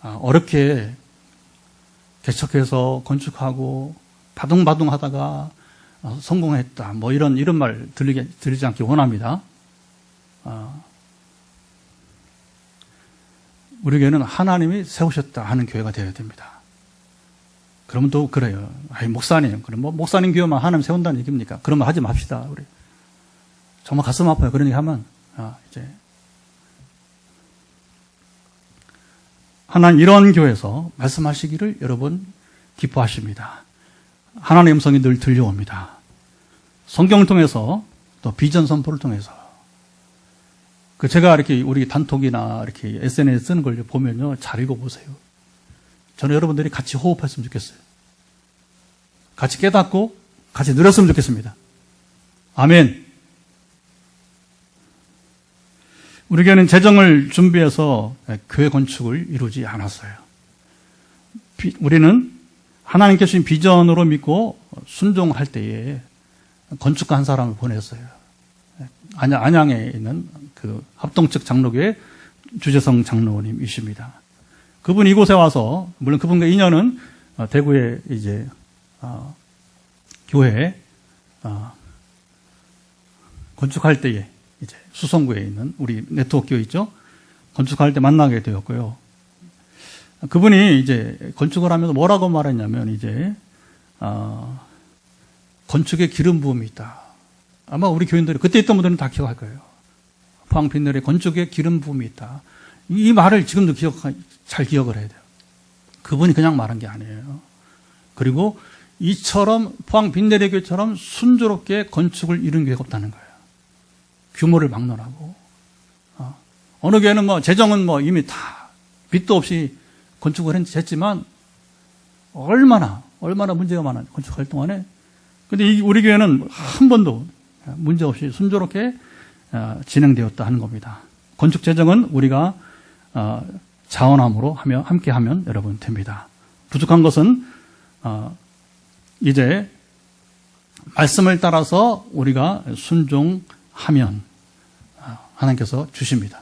어렵게 개척해서 건축하고 바둥바둥 하다가 성공했다. 이런 말 들리지 않기 원합니다. 우리 교회는 하나님이 세우셨다 하는 교회가 되어야 됩니다. 그러면 또 그래요. 목사님. 그럼 목사님 교회만 하나님 세운다는 얘기입니까? 그러면 하지 맙시다, 우리. 정말 가슴 아파요. 그런 얘기 하면, 이제. 하나님 이런 교회에서 말씀하시기를 여러분 기뻐하십니다. 하나님의 음성이 늘 들려옵니다. 성경을 통해서 또 비전 선포를 통해서. 제가 이렇게 우리 단톡이나 이렇게 SNS 쓰는 걸 보면요. 잘 읽어보세요. 저는 여러분들이 같이 호흡했으면 좋겠어요. 같이 깨닫고 같이 누렸으면 좋겠습니다. 아멘. 우리 교회는 재정을 준비해서 교회 건축을 이루지 않았어요. 우리는 하나님께 주신 비전으로 믿고 순종할 때에 건축가 한 사람을 보냈어요. 안양에 있는 그 합동측 장로교회 주재성 장로님이십니다. 그분이 이곳에 와서, 물론 그분과 인연은 대구에 이제 교회 건축할 때에 이제 수성구에 있는 우리 네트워크 교회 있죠? 건축할 때 만나게 되었고요. 그분이 이제 건축을 하면서 뭐라고 말했냐면, 이제 건축에 기름 부음이 있다. 아마 우리 교인들이 그때 있던 분들은 다 기억할 거예요. 포항 빈내에 건축에 기름 부음이 있다. 이 말을 지금도 잘 기억을 해야 돼요. 그분이 그냥 말한 게 아니에요. 그리고 이처럼 포항 빈내리 교회처럼 순조롭게 건축을 이룬 교회가 없다는 거예요. 규모를 막론하고. 어느 교회는 뭐 재정은 뭐 이미 다 빚도 없이 건축을 했지만 얼마나 문제가 많아 건축할 동안에. 근데 우리 교회는 한 번도 문제 없이 순조롭게 진행되었다 하는 겁니다. 건축 재정은 우리가 자원함으로 함께 하면 여러분 됩니다. 부족한 것은 이제 말씀을 따라서 우리가 순종하면 하나님께서 주십니다.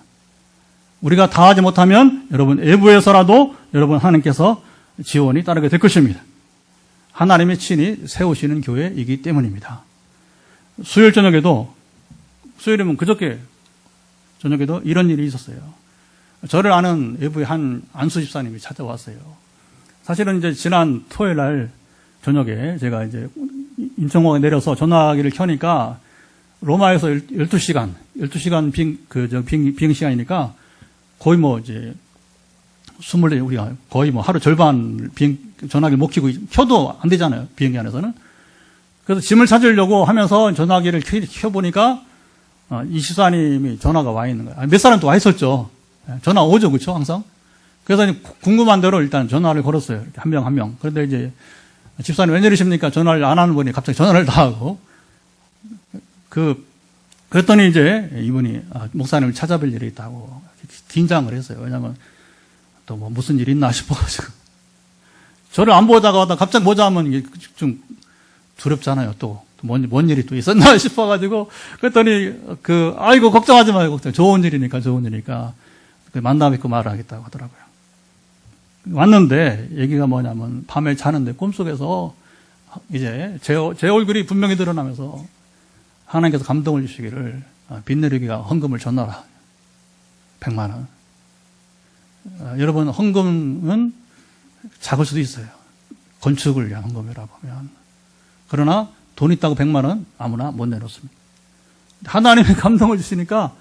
우리가 다 하지 못하면 여러분 외부에서라도 여러분 하나님께서 지원이 따르게 될 것입니다. 하나님의 친히 세우시는 교회이기 때문입니다. 수요일 저녁에도, 수요일이면 그저께 저녁에도 이런 일이 있었어요. 저를 아는 외부의 한 안수 집사님이 찾아왔어요. 사실은 이제 지난 토요일 날 저녁에 제가 이제 인천공항에 내려서 전화기를 켜니까 로마에서 12시간 비행 시간이니까 거의 뭐 이제 24, 우리가 거의 뭐 하루 절반 전화기를 못 켜도 안 되잖아요. 비행기 안에서는. 그래서 짐을 찾으려고 하면서 전화기를 켜보니까 이 집사님이 전화가 와 있는 거예요. 몇 사람 또 와 있었죠. 전화 오죠, 그렇죠, 항상. 그래서 궁금한 대로 일단 전화를 걸었어요. 한 명 한 명. 그런데 이제 집사님 웬일이십니까? 전화를 안 하는 분이 갑자기 전화를 다 하고. 그랬더니 이제 이분이 목사님을 찾아뵐 일이 있다고 긴장을 했어요. 왜냐면 또 뭐 무슨 일이 있나 싶어가지고. 저를 안 보다가 갑자기 보자 하면 이게 좀 두렵잖아요. 또 뭔 일이 또 있었나 싶어가지고. 그랬더니 아이고 걱정하지 마요. 좋은 일이니까. 만나 뵙고 말을 하겠다고 하더라고요. 왔는데 얘기가 뭐냐면 밤에 자는데 꿈속에서 이제 제 얼굴이 분명히 드러나면서 하나님께서 감동을 주시기를 빚내리기가 헌금을 전하라. 100만 원. 여러분 헌금은 작을 수도 있어요. 건축을 위한 헌금이라 보면. 그러나 돈 있다고 100만 원 아무나 못 내놓습니다. 하나님의 감동을 주시니까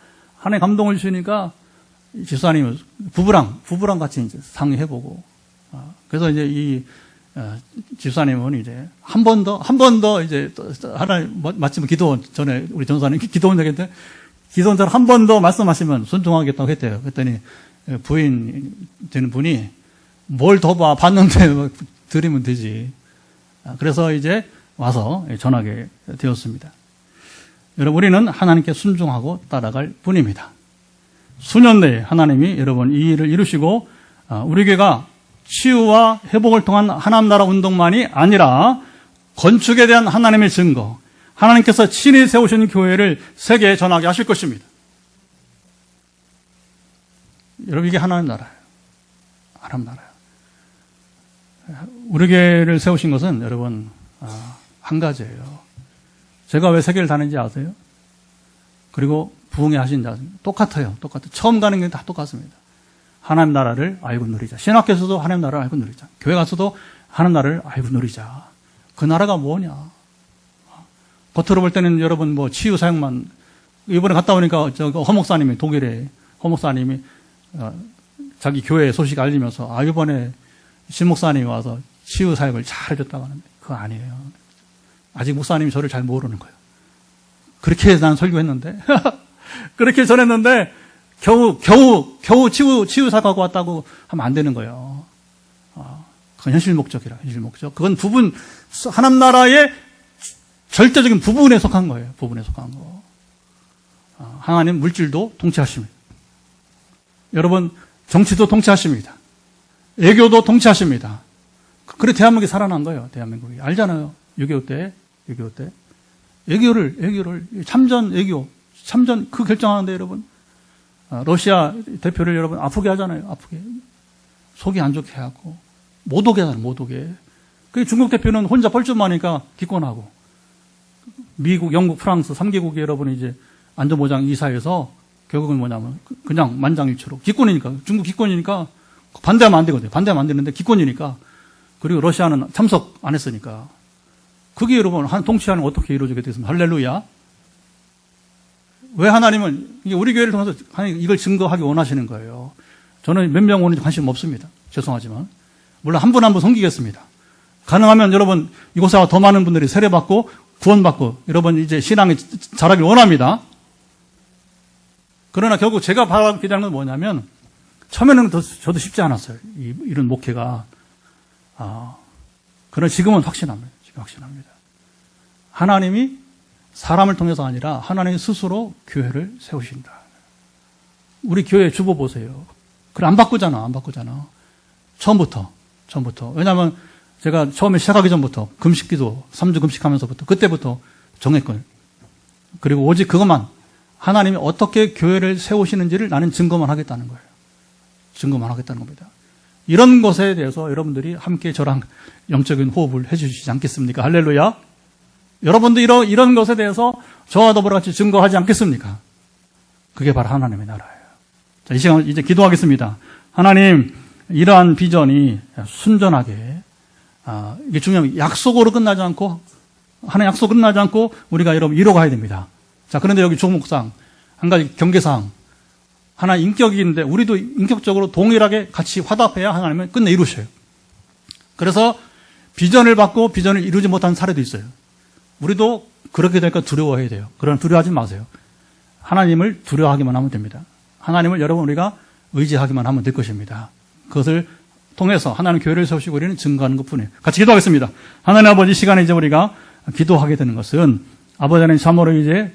집사님 부부랑 같이 이제 상의해보고, 그래서 이제 이 집사님은 이제 한 번 더 이제 하나님 마침 기도원 전에 우리 전사님 기도원 얘기했는데 기도원 전에 한 번 더 말씀하시면 순종하겠다고 했대요. 그랬더니 부인 되는 분이 뭘 더 봤는데 드리면 되지. 그래서 이제 와서 전하게 되었습니다. 여러분 우리는 하나님께 순종하고 따라갈 뿐입니다. 수년 내에 하나님이 여러분 이 일을 이루시고 우리 교회가 치유와 회복을 통한 하나님 나라 운동만이 아니라 건축에 대한 하나님의 증거, 하나님께서 친히 세우신 교회를 세계에 전하게 하실 것입니다. 여러분 이게 하나님 나라예요. 하나님 나라예요. 우리 교회를 세우신 것은 여러분 한 가지예요. 제가 왜 세계를 다니는지 아세요? 그리고 부흥회 하신 자 똑같아요. 처음 가는 게 다 똑같습니다. 하나님 나라를 알고 누리자. 신학교에서도 하나님 나라를 알고 누리자. 교회 가서도 하나님 나라를 알고 누리자. 그 나라가 뭐냐? 겉으로 볼 때는 여러분 뭐 치유 사역만, 이번에 갔다 오니까 허 목사님이, 독일에 허 목사님이 자기 교회 소식 알리면서 이번에 신 목사님이 와서 치유 사역을 잘 해줬다고 하는데 그거 아니에요. 아직 목사님이 저를 잘 모르는 거예요. 그렇게 난 설교했는데 그렇게 전했는데 겨우 치유 사과하고 왔다고 하면 안 되는 거예요. 그건 현실 목적. 그건 하나님 나라의 절대적인 부분에 속한 거예요. 부분에 속한 거. 하나님 물질도 통치하십니다. 여러분, 정치도 통치하십니다. 애교도 통치하십니다. 그래 대한민국이 살아난 거예요. 대한민국이. 알잖아요. 6.25 때. 애교를 참전 그 결정하는데 여러분, 러시아 대표를 여러분 아프게 하잖아요. 아프게. 속이 안 좋게 하고. 못 오게 하잖아요. 못 오게. 그 중국 대표는 혼자 뻘쭘하니까 기권하고. 미국, 영국, 프랑스 3개국이 여러분 이제 안전보장 이사에서 결국은 뭐냐면 그냥 만장일치로 기권이니까, 중국 기권이니까 반대하면 안 되거든요. 반대하면 안 되는데 기권이니까. 그리고 러시아는 참석 안 했으니까. 그게 여러분 한 통치하는 어떻게 이루어지게 되겠습니까? 할렐루야. 왜 하나님은 우리 교회를 통해서 이걸 증거하기 원하시는 거예요. 저는 몇 명 오는지 관심 없습니다. 죄송하지만. 물론 한 분 한 분 섬기겠습니다. 가능하면 여러분 이곳에 더 많은 분들이 세례받고 구원받고 여러분 이제 신앙이 자라길 원합니다. 그러나 결국 제가 바라는 건 뭐냐면 처음에는 저도 쉽지 않았어요. 이런 목회가. 그러나 지금은 확신합니다. 지금 확신합니다. 하나님이 사람을 통해서 아니라 하나님이 스스로 교회를 세우신다. 우리 교회 주보 보세요. 그래 안 바꾸잖아. 처음부터. 왜냐하면 제가 처음에 시작하기 전부터 금식기도 3주 금식하면서부터 그때부터 정했거든요. 그리고 오직 그것만 하나님이 어떻게 교회를 세우시는지를 나는 증거만 하겠다는 거예요. 증거만 하겠다는 겁니다. 이런 것에 대해서 여러분들이 함께 저랑 영적인 호흡을 해주시지 않겠습니까? 할렐루야. 여러분도 이런 것에 대해서 저와 더불어 같이 증거하지 않겠습니까? 그게 바로 하나님의 나라예요. 자, 이 시간 이제 기도하겠습니다. 하나님, 이러한 비전이 순전하게, 이게 중요합니다. 약속으로 끝나지 않고, 하나님 약속 끝나지 않고 우리가 여러분 이뤄가야 됩니다. 자, 그런데 여기 종목상, 한 가지 경계사항, 하나 인격인데 우리도 인격적으로 동일하게 같이 화답해야 하나님은 끝내 이루셔요. 그래서 비전을 받고 비전을 이루지 못한 사례도 있어요. 우리도 그렇게 되니까 두려워해야 돼요. 그러나 두려워하지 마세요. 하나님을 두려워하기만 하면 됩니다. 하나님을 여러분 우리가 의지하기만 하면 될 것입니다. 그것을 통해서 하나님 교회를 세우시고 우리는 증거하는 것뿐이에요. 같이 기도하겠습니다. 하나님 아버지, 시간에 이제 우리가 기도하게 되는 것은 아버지 하나님 참으로 이제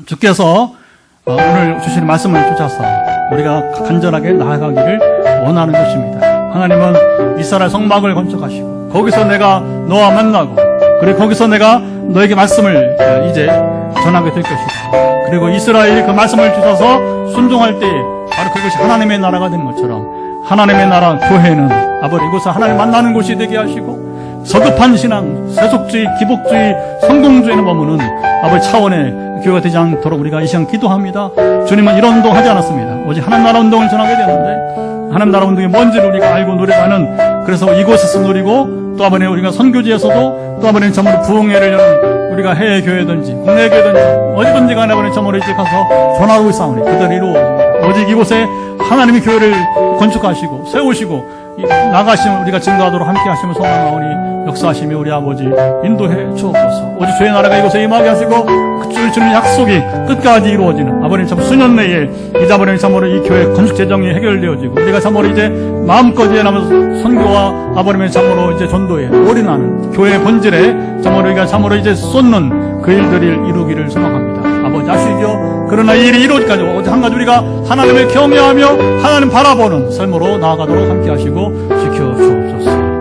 주께서 오늘 주시는 말씀을 쫓아서 우리가 간절하게 나아가기를 원하는 것입니다. 하나님은 이스라엘 성막을 건축하시고 거기서 내가 너와 만나고 그리고 거기서 내가 너에게 말씀을 이제 전하게 될 것이다. 그리고 이스라엘이 그 말씀을 주셔서 순종할 때에 바로 그것이 하나님의 나라가 된 것처럼 하나님의 나라 교회는 아버지 이곳에 하나님 만나는 곳이 되게 하시고 서급한 신앙, 세속주의, 기복주의, 성공주의는 머무는 아버지 차원의 교회가 되지 않도록 우리가 이 시간 기도합니다. 주님은 이런 운동 하지 않았습니다. 오직 하나님 나라 운동을 전하게 되는데 하나님 나라 운동이 뭔지를 우리가 알고 누려가는, 그래서 이곳에서 누리고 또 아버지 우리가 선교지에서도 또 아버지 참으로 부흥회를 여는 우리가 해외 교회든지 국내 교회든지 어디든지 간에 아버지 참으로 이제 가서 전하고 있사오니 그대로 이루어집니다. 오직 이곳에 하나님의 교회를 건축하시고 세우시고 나가시면 우리가 증거하도록 함께 하시면 소망하오니 역사하시며 우리 아버지 인도해 주옵소서. 오직 주의 나라가 이곳에 임하게 하시고 그 주는 약속이 끝까지 이루어지는 아버님 참 수년 내에 이제 아버님 참으로 이 교회 건축 재정이 해결되어지고 우리가 참으로 이제 마음껏 일어나면서 선교와 아버님의 참으로 이제 전도에 올인하는 교회의 본질에 참으로 우리가 참으로 이제 쏟는 그 일들을 이루기를 소망합니다. 아버지 아시죠? 그러나 이 일이 이루어지기까지 오직 한 가지 우리가 하나님을 경외하며 하나님 바라보는 삶으로 나아가도록 함께 하시고 지켜 주옵소서.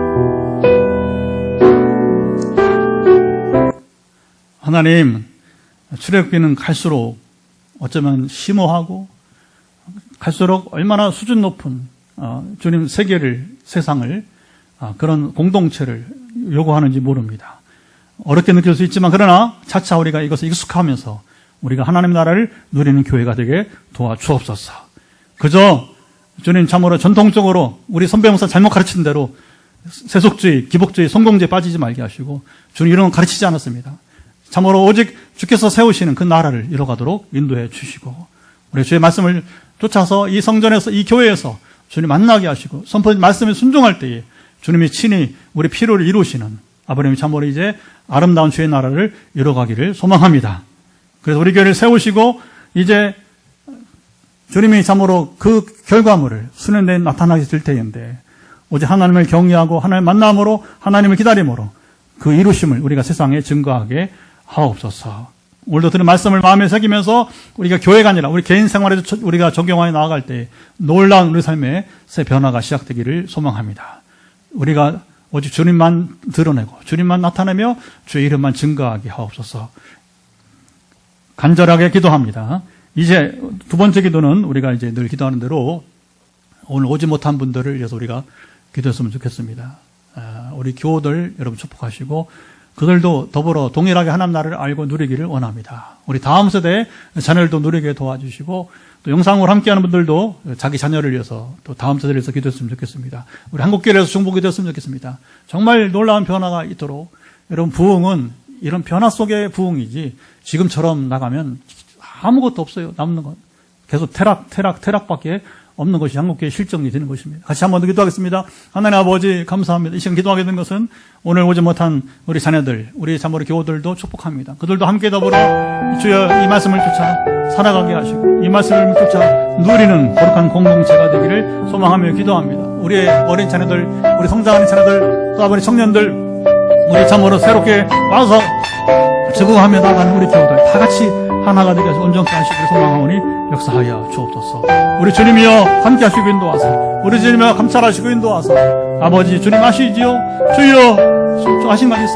하나님, 출애굽기는 갈수록 어쩌면 심오하고 갈수록 얼마나 수준 높은 주님 세계를, 세상을, 그런 공동체를 요구하는지 모릅니다. 어렵게 느낄 수 있지만 그러나 차차 우리가 이것을 익숙하면서 우리가 하나님 나라를 누리는 교회가 되게 도와주옵소서. 그저 주님 참으로 전통적으로 우리 선배 목사 잘못 가르친 대로 세속주의, 기복주의, 성공주의에 빠지지 말게 하시고 주님 이런 건 가르치지 않았습니다. 참으로 오직 주께서 세우시는 그 나라를 이뤄가도록 인도해 주시고 우리 주의 말씀을 쫓아서 이 성전에서 이 교회에서 주님 만나게 하시고 선포된 말씀에 순종할 때에 주님이 친히 우리 필요를 이루시는 아버님이 참으로 이제 아름다운 주의 나라를 이뤄가기를 소망합니다. 그래서 우리 교회를 세우시고 이제 주님이 참으로 그 결과물을 수년 내에 나타나게 될 때인데 오직 하나님을 경외하고 하나님을 만남으로 하나님을 기다림으로 그 이루심을 우리가 세상에 증거하게 하옵소서. 오늘도 들은 말씀을 마음에 새기면서 우리가 교회가 아니라 우리 개인 생활에도 우리가 적용하여 나아갈 때 놀라운 우리 삶의 새 변화가 시작되기를 소망합니다. 우리가 오직 주님만 드러내고 주님만 나타내며 주의 이름만 증거하게 하옵소서. 간절하게 기도합니다. 이제 두 번째 기도는 우리가 이제 늘 기도하는 대로 오늘 오지 못한 분들을 위해서 우리가 기도했으면 좋겠습니다. 우리 교우들 여러분 축복하시고 그들도 더불어 동일하게 하나님 나라를 알고 누리기를 원합니다. 우리 다음 세대 자녀들도 누리게 도와주시고 또 영상으로 함께하는 분들도 자기 자녀를 위해서 또 다음 세대를 위해서 기도했으면 좋겠습니다. 우리 한국교회에서 중보기도 했으면 좋겠습니다. 정말 놀라운 변화가 있도록 여러분 부흥은 이런 변화 속의 부흥이지 지금처럼 나가면 아무것도 없어요. 남는 건 계속 태락밖에 없는 것이 한국교회의 실정이 되는 것입니다. 같이 한 번 더 기도하겠습니다. 하나님 아버지 감사합니다. 이 시간 기도하게 된 것은 오늘 오지 못한 우리 자녀들, 우리 자모리 교우들도 축복합니다. 그들도 함께 더불어 주여 이 말씀을 쫓아 살아가게 하시고 이 말씀을 쫓아 누리는 거룩한 공동체가 되기를 소망하며 기도합니다. 우리의 어린 자녀들, 우리 성장하는 자녀들, 또 아버지 청년들, 우리 자모로 새롭게 와서 적응하며 나가는 우리 교우들 다 같이 하나가 되게 하시고 온전케 하시기를 소망하오니 역사하여 주옵소서. 우리 주님이여 함께 하시고 인도하소서. 우리 주님이여 감찰하시고 인도하소서. 아버지 주님 아시지요? 주여 아신 말 있어.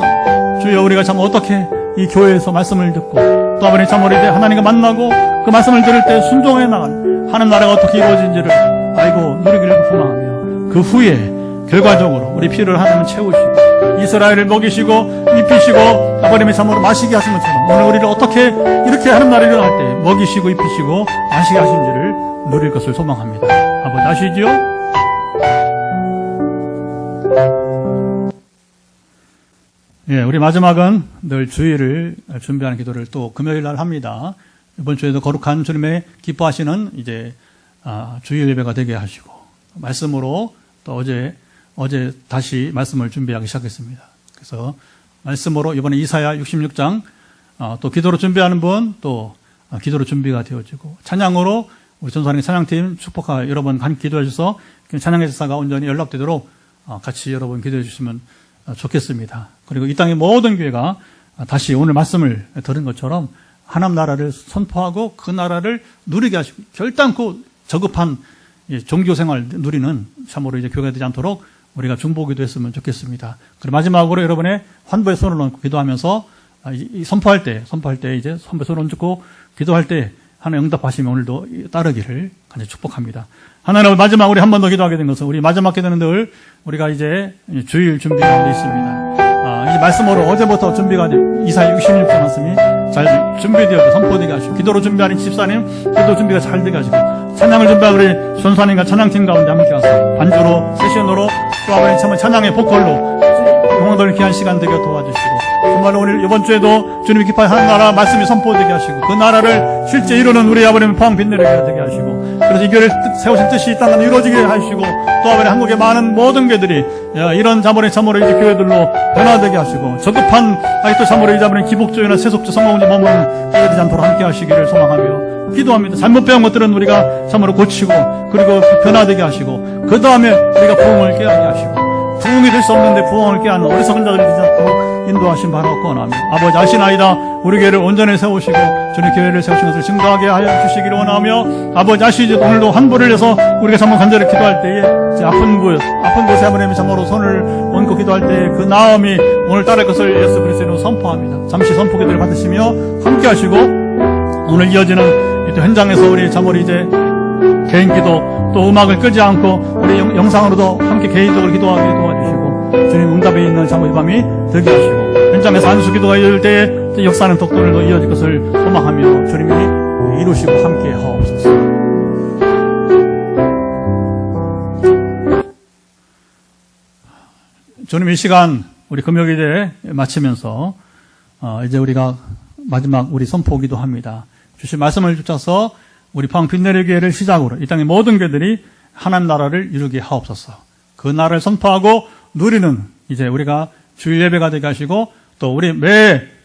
주여 우리가 참 어떻게 이 교회에서 말씀을 듣고 또 아버지 참 어릴 때 하나님과 만나고 그 말씀을 들을 때 순종해 나가는 하나님 나라가 어떻게 이루어진지를 알고 누리기를 소망하며 그 후에 결과적으로 우리 필요를 하나님 채우시고 이스라엘을 먹이시고 입히시고 아버님의 참으로 마시게 하신 것처럼 오늘 우리를 어떻게 이렇게 하는 날이 일어날 때 먹이시고 입히시고 마시게 하신지를 누릴 것을 소망합니다. 아버지 아시지요? 예, 우리 마지막은 늘 주일을 준비하는 기도를 또 금요일 날 합니다. 이번 주에도 거룩한 주님의 기뻐하시는 이제 주일 예배가 되게 하시고 말씀으로 또 어제 다시 말씀을 준비하기 시작했습니다. 그래서 말씀으로 이번에 이사야 66장 또 기도로 준비하는 분 또 기도로 준비가 되어지고 찬양으로 우리 전사님 찬양팀 축복하 여러분 간 기도해 주셔서 찬양의 제사가 온전히 연락되도록 같이 여러분 기도해 주시면 좋겠습니다. 그리고 이 땅의 모든 교회가 다시 오늘 말씀을 들은 것처럼 하나님 나라를 선포하고 그 나라를 누리게 하시고 결단코 저급한 종교생활 누리는 참으로 이제 교회가 되지 않도록 우리가 중보기도 했으면 좋겠습니다. 그리고 마지막으로 여러분의 환부에 손을 얹고 기도하면서 선포할 때 이제 선포에 손을 얹고 기도할 때 하나님 응답하시면 오늘도 따르기를 간절히 축복합니다. 하나님 마지막 우리 한 번 더 기도하게 된 것은 우리 마지막 기도는 늘 우리가 이제 주일 준비 가운데 있습니다. 이 말씀으로 어제부터 준비가 돼 이사야 66장 말씀이 잘 준비되어 선포되게 하시고 기도로 준비하는 집사님 기도 준비가 잘 되게 하시고 찬양을 준비한 우리 전사님과 찬양팀 가운데 함께 하세요. 반주로 세션으로 또 아버지 참 찬양의 보컬로 영혼들 귀한 시간 되게 도와주시고 정말로 오늘 이번 주에도 주님이 기뻐하는 하나님 나라 말씀이 선포되게 하시고 그 나라를 실제 이루는 우리 아버님 포항 빈내리게 되게 하시고 그래서 이 교회를 세우신 뜻이 이 땅에 이루어지게 하시고 또 아버지 한국의 많은 모든 교회들이 이런 자본의 참으로 이제 교회들로 변화되게 하시고 저급한 또 참으로 이 자본의 기복조이나 세속주 성공지 머무는 교회 되지 않도록 함께 하시기를 소망하며 기도합니다. 잘못 배운 것들은 우리가 참으로 고치고 그리고 변화되게 하시고 그 다음에 우리가 부흥을 깨닫게 하시고 부흥이 될 수 없는데 부흥을 깨하는 어리석은 자들이 되지 않도록 인도하신 바라 권하며 아버지 아시나이다 우리 교회를 온전히 세우시고 주님 교회를 세우신 것을 증거하게 하여 주시기를 원하며 아버지 아시죠 오늘도 환부를 해서 우리가 참으로 간절히 기도할 때에 아픈 곳에 하나님이 참으로 손을 얹고 기도할 때 그 나음이 오늘 따를 것을 예수 그리스도로 선포합니다. 잠시 선포 기도를 받으시며 함께 하시고 오늘 이어지는 또 현장에서 우리 참으로 이제 개인 기도 또 음악을 끄지 않고 우리 영상으로도 함께 개인적으로 기도하게 도와주시고 주님 응답에 있는 참으로 이 밤이 되게 하시고 현장에서 안수 기도가 이어질 때에 역사는 독도를도 이어질 것을 소망하며 주님이 이루시고 함께 하옵소서. 주님 이 시간 우리 금요일에 마치면서 이제 우리가 마지막 우리 선포기도 합니다. 주신 말씀을 주셔서 우리 포항 빈내리 교회를 시작으로 이 땅의 모든 교회들이 하나님 나라를 이루게 하옵소서. 그 나라를 선포하고 누리는 이제 우리가 주일 예배가 되게 하시고 또 우리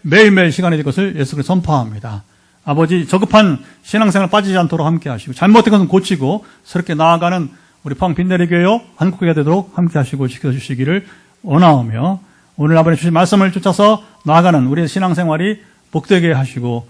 매일매일 시간이 될 것을 예수 그리스도 선포합니다. 아버지 저급한 신앙생활 빠지지 않도록 함께 하시고 잘못된 것은 고치고 새롭게 나아가는 우리 포항 빈내리 교회요 한국교회가 되도록 함께 하시고 지켜주시기를 원하오며 오늘 아버지 주신 말씀을 쫓아서 나아가는 우리의 신앙생활이 복되게 하시고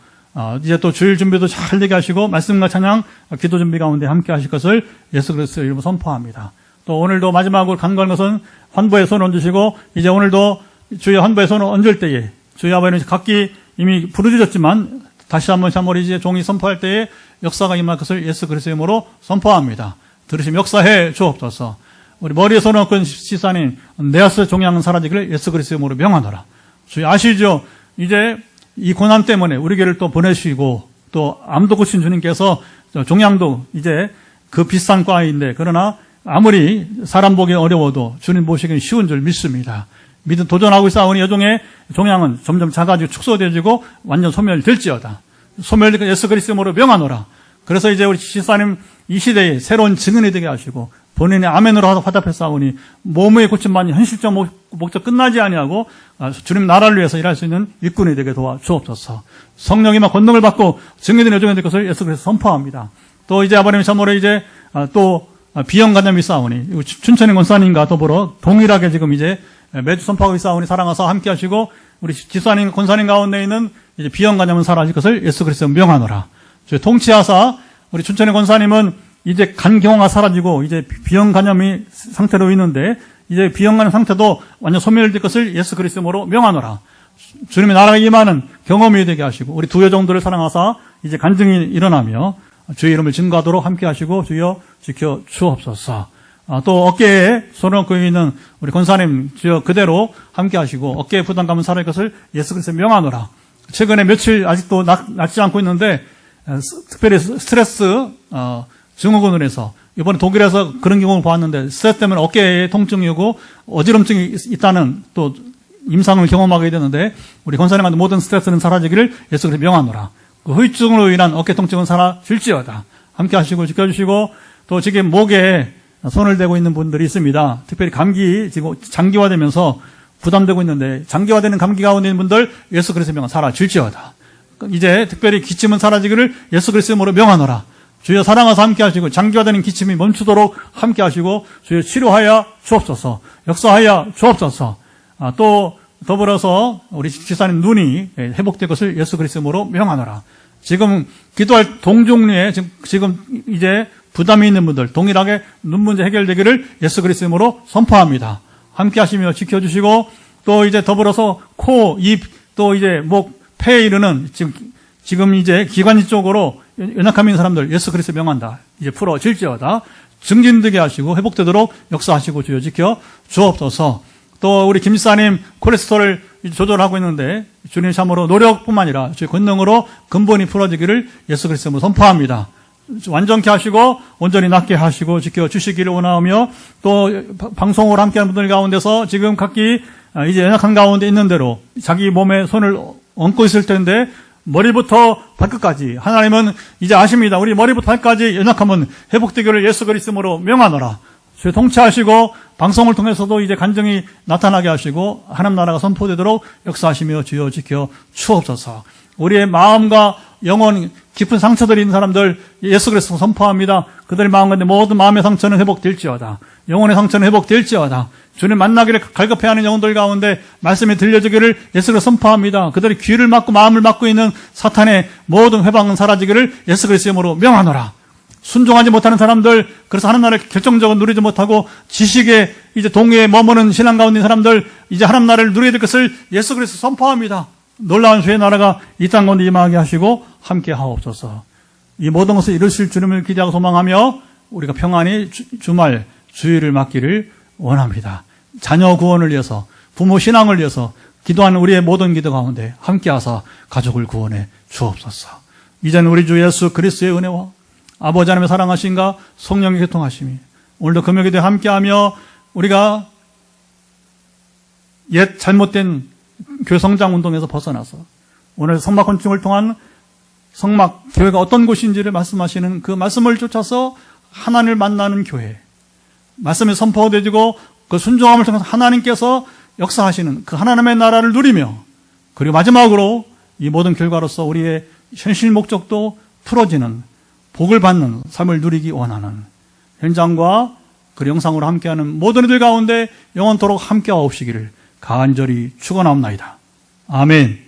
이제 또 주일 준비도 잘 되게 하시고 말씀과 찬양, 기도 준비 가운데 함께 하실 것을 예수 그리스도의 이름으로 선포합니다. 또 오늘도 마지막으로 간구하는 것은 환부의 손을 얹으시고 이제 오늘도 주의 환부의 손을 얹을 때에 주의 아버지는 각기 이미 부르짖었지만 다시 한번 우리 이제 종이 선포할 때에 역사가 임할 것을 예수 그리스도의 이름으로 선포합니다. 들으시면 역사해 주옵소서. 우리 머리에 손을 얹고 시사님 네아스 종양은 사라지기를 예수 그리스도의 이름으로 명하노라. 주의 아시죠? 이제 이 고난 때문에 우리 교회를 또 보내시고 또 암도 고신 주님께서 종양도 이제 그 비싼 과인데 그러나 아무리 사람 보기 어려워도 주님 보시기는 쉬운 줄 믿습니다. 믿음 도전하고 있사오니 여종의 종양은 점점 작아지고 축소되어지고 완전 소멸될지어다. 소멸될 예수 그리스도로 명하노라. 그래서 이제 우리 지사님 이 시대에 새로운 증인이 되게 하시고 본인의 아멘으로 화답했사오니 몸의 고침만이 현실적 목적 끝나지 아니하고 주님 나라를 위해서 일할 수 있는 일꾼이 되게 도와주옵소서. 성령이 막 권능을 받고 증인된 여종이 될 것을 예수 그리스도 선포합니다. 또 이제 아버님 참으로 이제 또 비형간염이 싸우니 춘천인 권사님과 더불어 동일하게 지금 이제 매주 선포하고 있사오니 사랑하사 함께 하시고 우리 지사님 권사님 가운데 있는 이제 비형간염은 사라질 것을 예수 그리스도 명하노라. 통치하사 우리 춘천인 권사님은 이제 간경화가 사라지고 이제 비형간염이 상태로 있는데 이제 비형간염 상태도 완전 소멸될 것을 예수 그리스도로 명하노라. 주님의 나라가 임하는 경험이 되게 하시고 우리 두 여종들을 사랑하사 이제 간증이 일어나며 주의 이름을 증거하도록 함께 하시고 주여 지켜 주옵소서. 또 어깨에 손을 얹고 있는 우리 권사님 주여 그대로 함께 하시고 어깨에 부담감은 사라질 것을 예수 그리스도 명하노라. 최근에 며칠 아직도 낫지 않고 있는데 특별히 스트레스 증후군으로 해서 이번에 독일에서 그런 경우를 보았는데 스트레스 때문에 어깨에 통증이 오고 어지럼증이 있다는 또 임상을 경험하게 되는데 우리 권사님한테 모든 스트레스는 사라지기를 예수 그리스도 명하노라. 그 후유증으로 인한 어깨 통증은 사라질지어다. 함께 하시고 지켜주시고 또 지금 목에 손을 대고 있는 분들이 있습니다. 특별히 감기 지금 장기화되면서 부담되고 있는데 장기화되는 감기 가운데 있는 분들 예수 그리스도의 명은 사라질지어다. 이제 특별히 기침은 사라지기를 예수 그리스도의 이름으로 명하노라. 주여 사랑하사 함께 하시고 장기화되는 기침이 멈추도록 함께 하시고 주여 치료하여 주옵소서. 역사하여 주옵소서. 또 더불어서 우리 지사님 눈이 회복될 것을 예수 그리스도의 이름으로 명하노라. 지금 기도할 동종류에 지금 이제 부담이 있는 분들 동일하게 눈 문제 해결되기를 예수 그리스도의 이름으로 선포합니다. 함께 하시며 지켜주시고 또 이제 더불어서 코, 입, 또 이제 목, 폐에 이르는 지금 이제 기관지 쪽으로 연약함이 있는 사람들 예수 그리스도 명한다. 이제 풀어질지어다. 증진되게 하시고 회복되도록 역사하시고 주여 지켜 주옵소서. 또 우리 김사님 콜레스테롤을 조절하고 있는데 주님 참으로 노력뿐만 아니라 주의 권능으로 근본이 풀어지기를 예수 그리스도로 선포합니다. 완전케 하시고 온전히 낫게 하시고 지켜주시기를 원하며 또 방송을 함께하는 분들 가운데서 지금 각기 이제 연약한 가운데 있는 대로 자기 몸에 손을 얹고 있을 텐데 머리부터 발끝까지 하나님은 이제 아십니다. 우리 머리부터 발끝까지 연약함은 회복되기를 예수 그리스도로 명하노라. 주의 통치하시고 방송을 통해서도 이제 간증이 나타나게 하시고 하나님 나라가 선포되도록 역사하시며 주여 지켜 주옵소서. 우리의 마음과 영혼 깊은 상처들이 있는 사람들 예수 그리스도 선포합니다. 그들의 마음 가운데 모든 마음의 상처는 회복될지어다. 영혼의 상처는 회복될지어다. 주님 만나기를 갈급해하는 영혼들 가운데 말씀이 들려지기를 예수 그리스도 선포합니다. 그들의 귀를 막고 마음을 막고 있는 사탄의 모든 회방은 사라지기를 예수 그리스도의 이름으로 명하노라. 순종하지 못하는 사람들, 그래서 하나님 나라를 결정적으로 누리지 못하고 지식에 이제 동의에 머무는 신앙 가운데 있는 사람들 이제 하나님 나라를 누려야 될 것을 예수 그리스도 선포합니다. 놀라운 주의 나라가 이 땅 가운데 임하게 하시고 함께 하옵소서. 이 모든 것을 이루실 주님을 기대하고 소망하며 우리가 평안히 주말 주일을 맞기를 원합니다. 자녀 구원을 위해서 부모 신앙을 위해서 기도하는 우리의 모든 기도 가운데 함께 하사 가족을 구원해 주옵소서. 이제는 우리 주 예수 그리스도의 은혜와 아버지 하나님의 사랑하심과 성령의 교통하심이 오늘도 금요기도에 함께하며 우리가 옛 잘못된 교회 성장 운동에서 벗어나서 오늘 성막 건축을 통한 성막 교회가 어떤 곳인지를 말씀하시는 그 말씀을 쫓아서 하나님을 만나는 교회, 말씀이 선포되고 그 순종함을 통해서 하나님께서 역사하시는 그 하나님의 나라를 누리며 그리고 마지막으로 이 모든 결과로서 우리의 현실 목적도 풀어지는 복을 받는 삶을 누리기 원하는 현장과 그 영상으로 함께하는 모든 이들 가운데 영원토록 함께하옵시기를 간절히 축원하옵나이다. 아멘.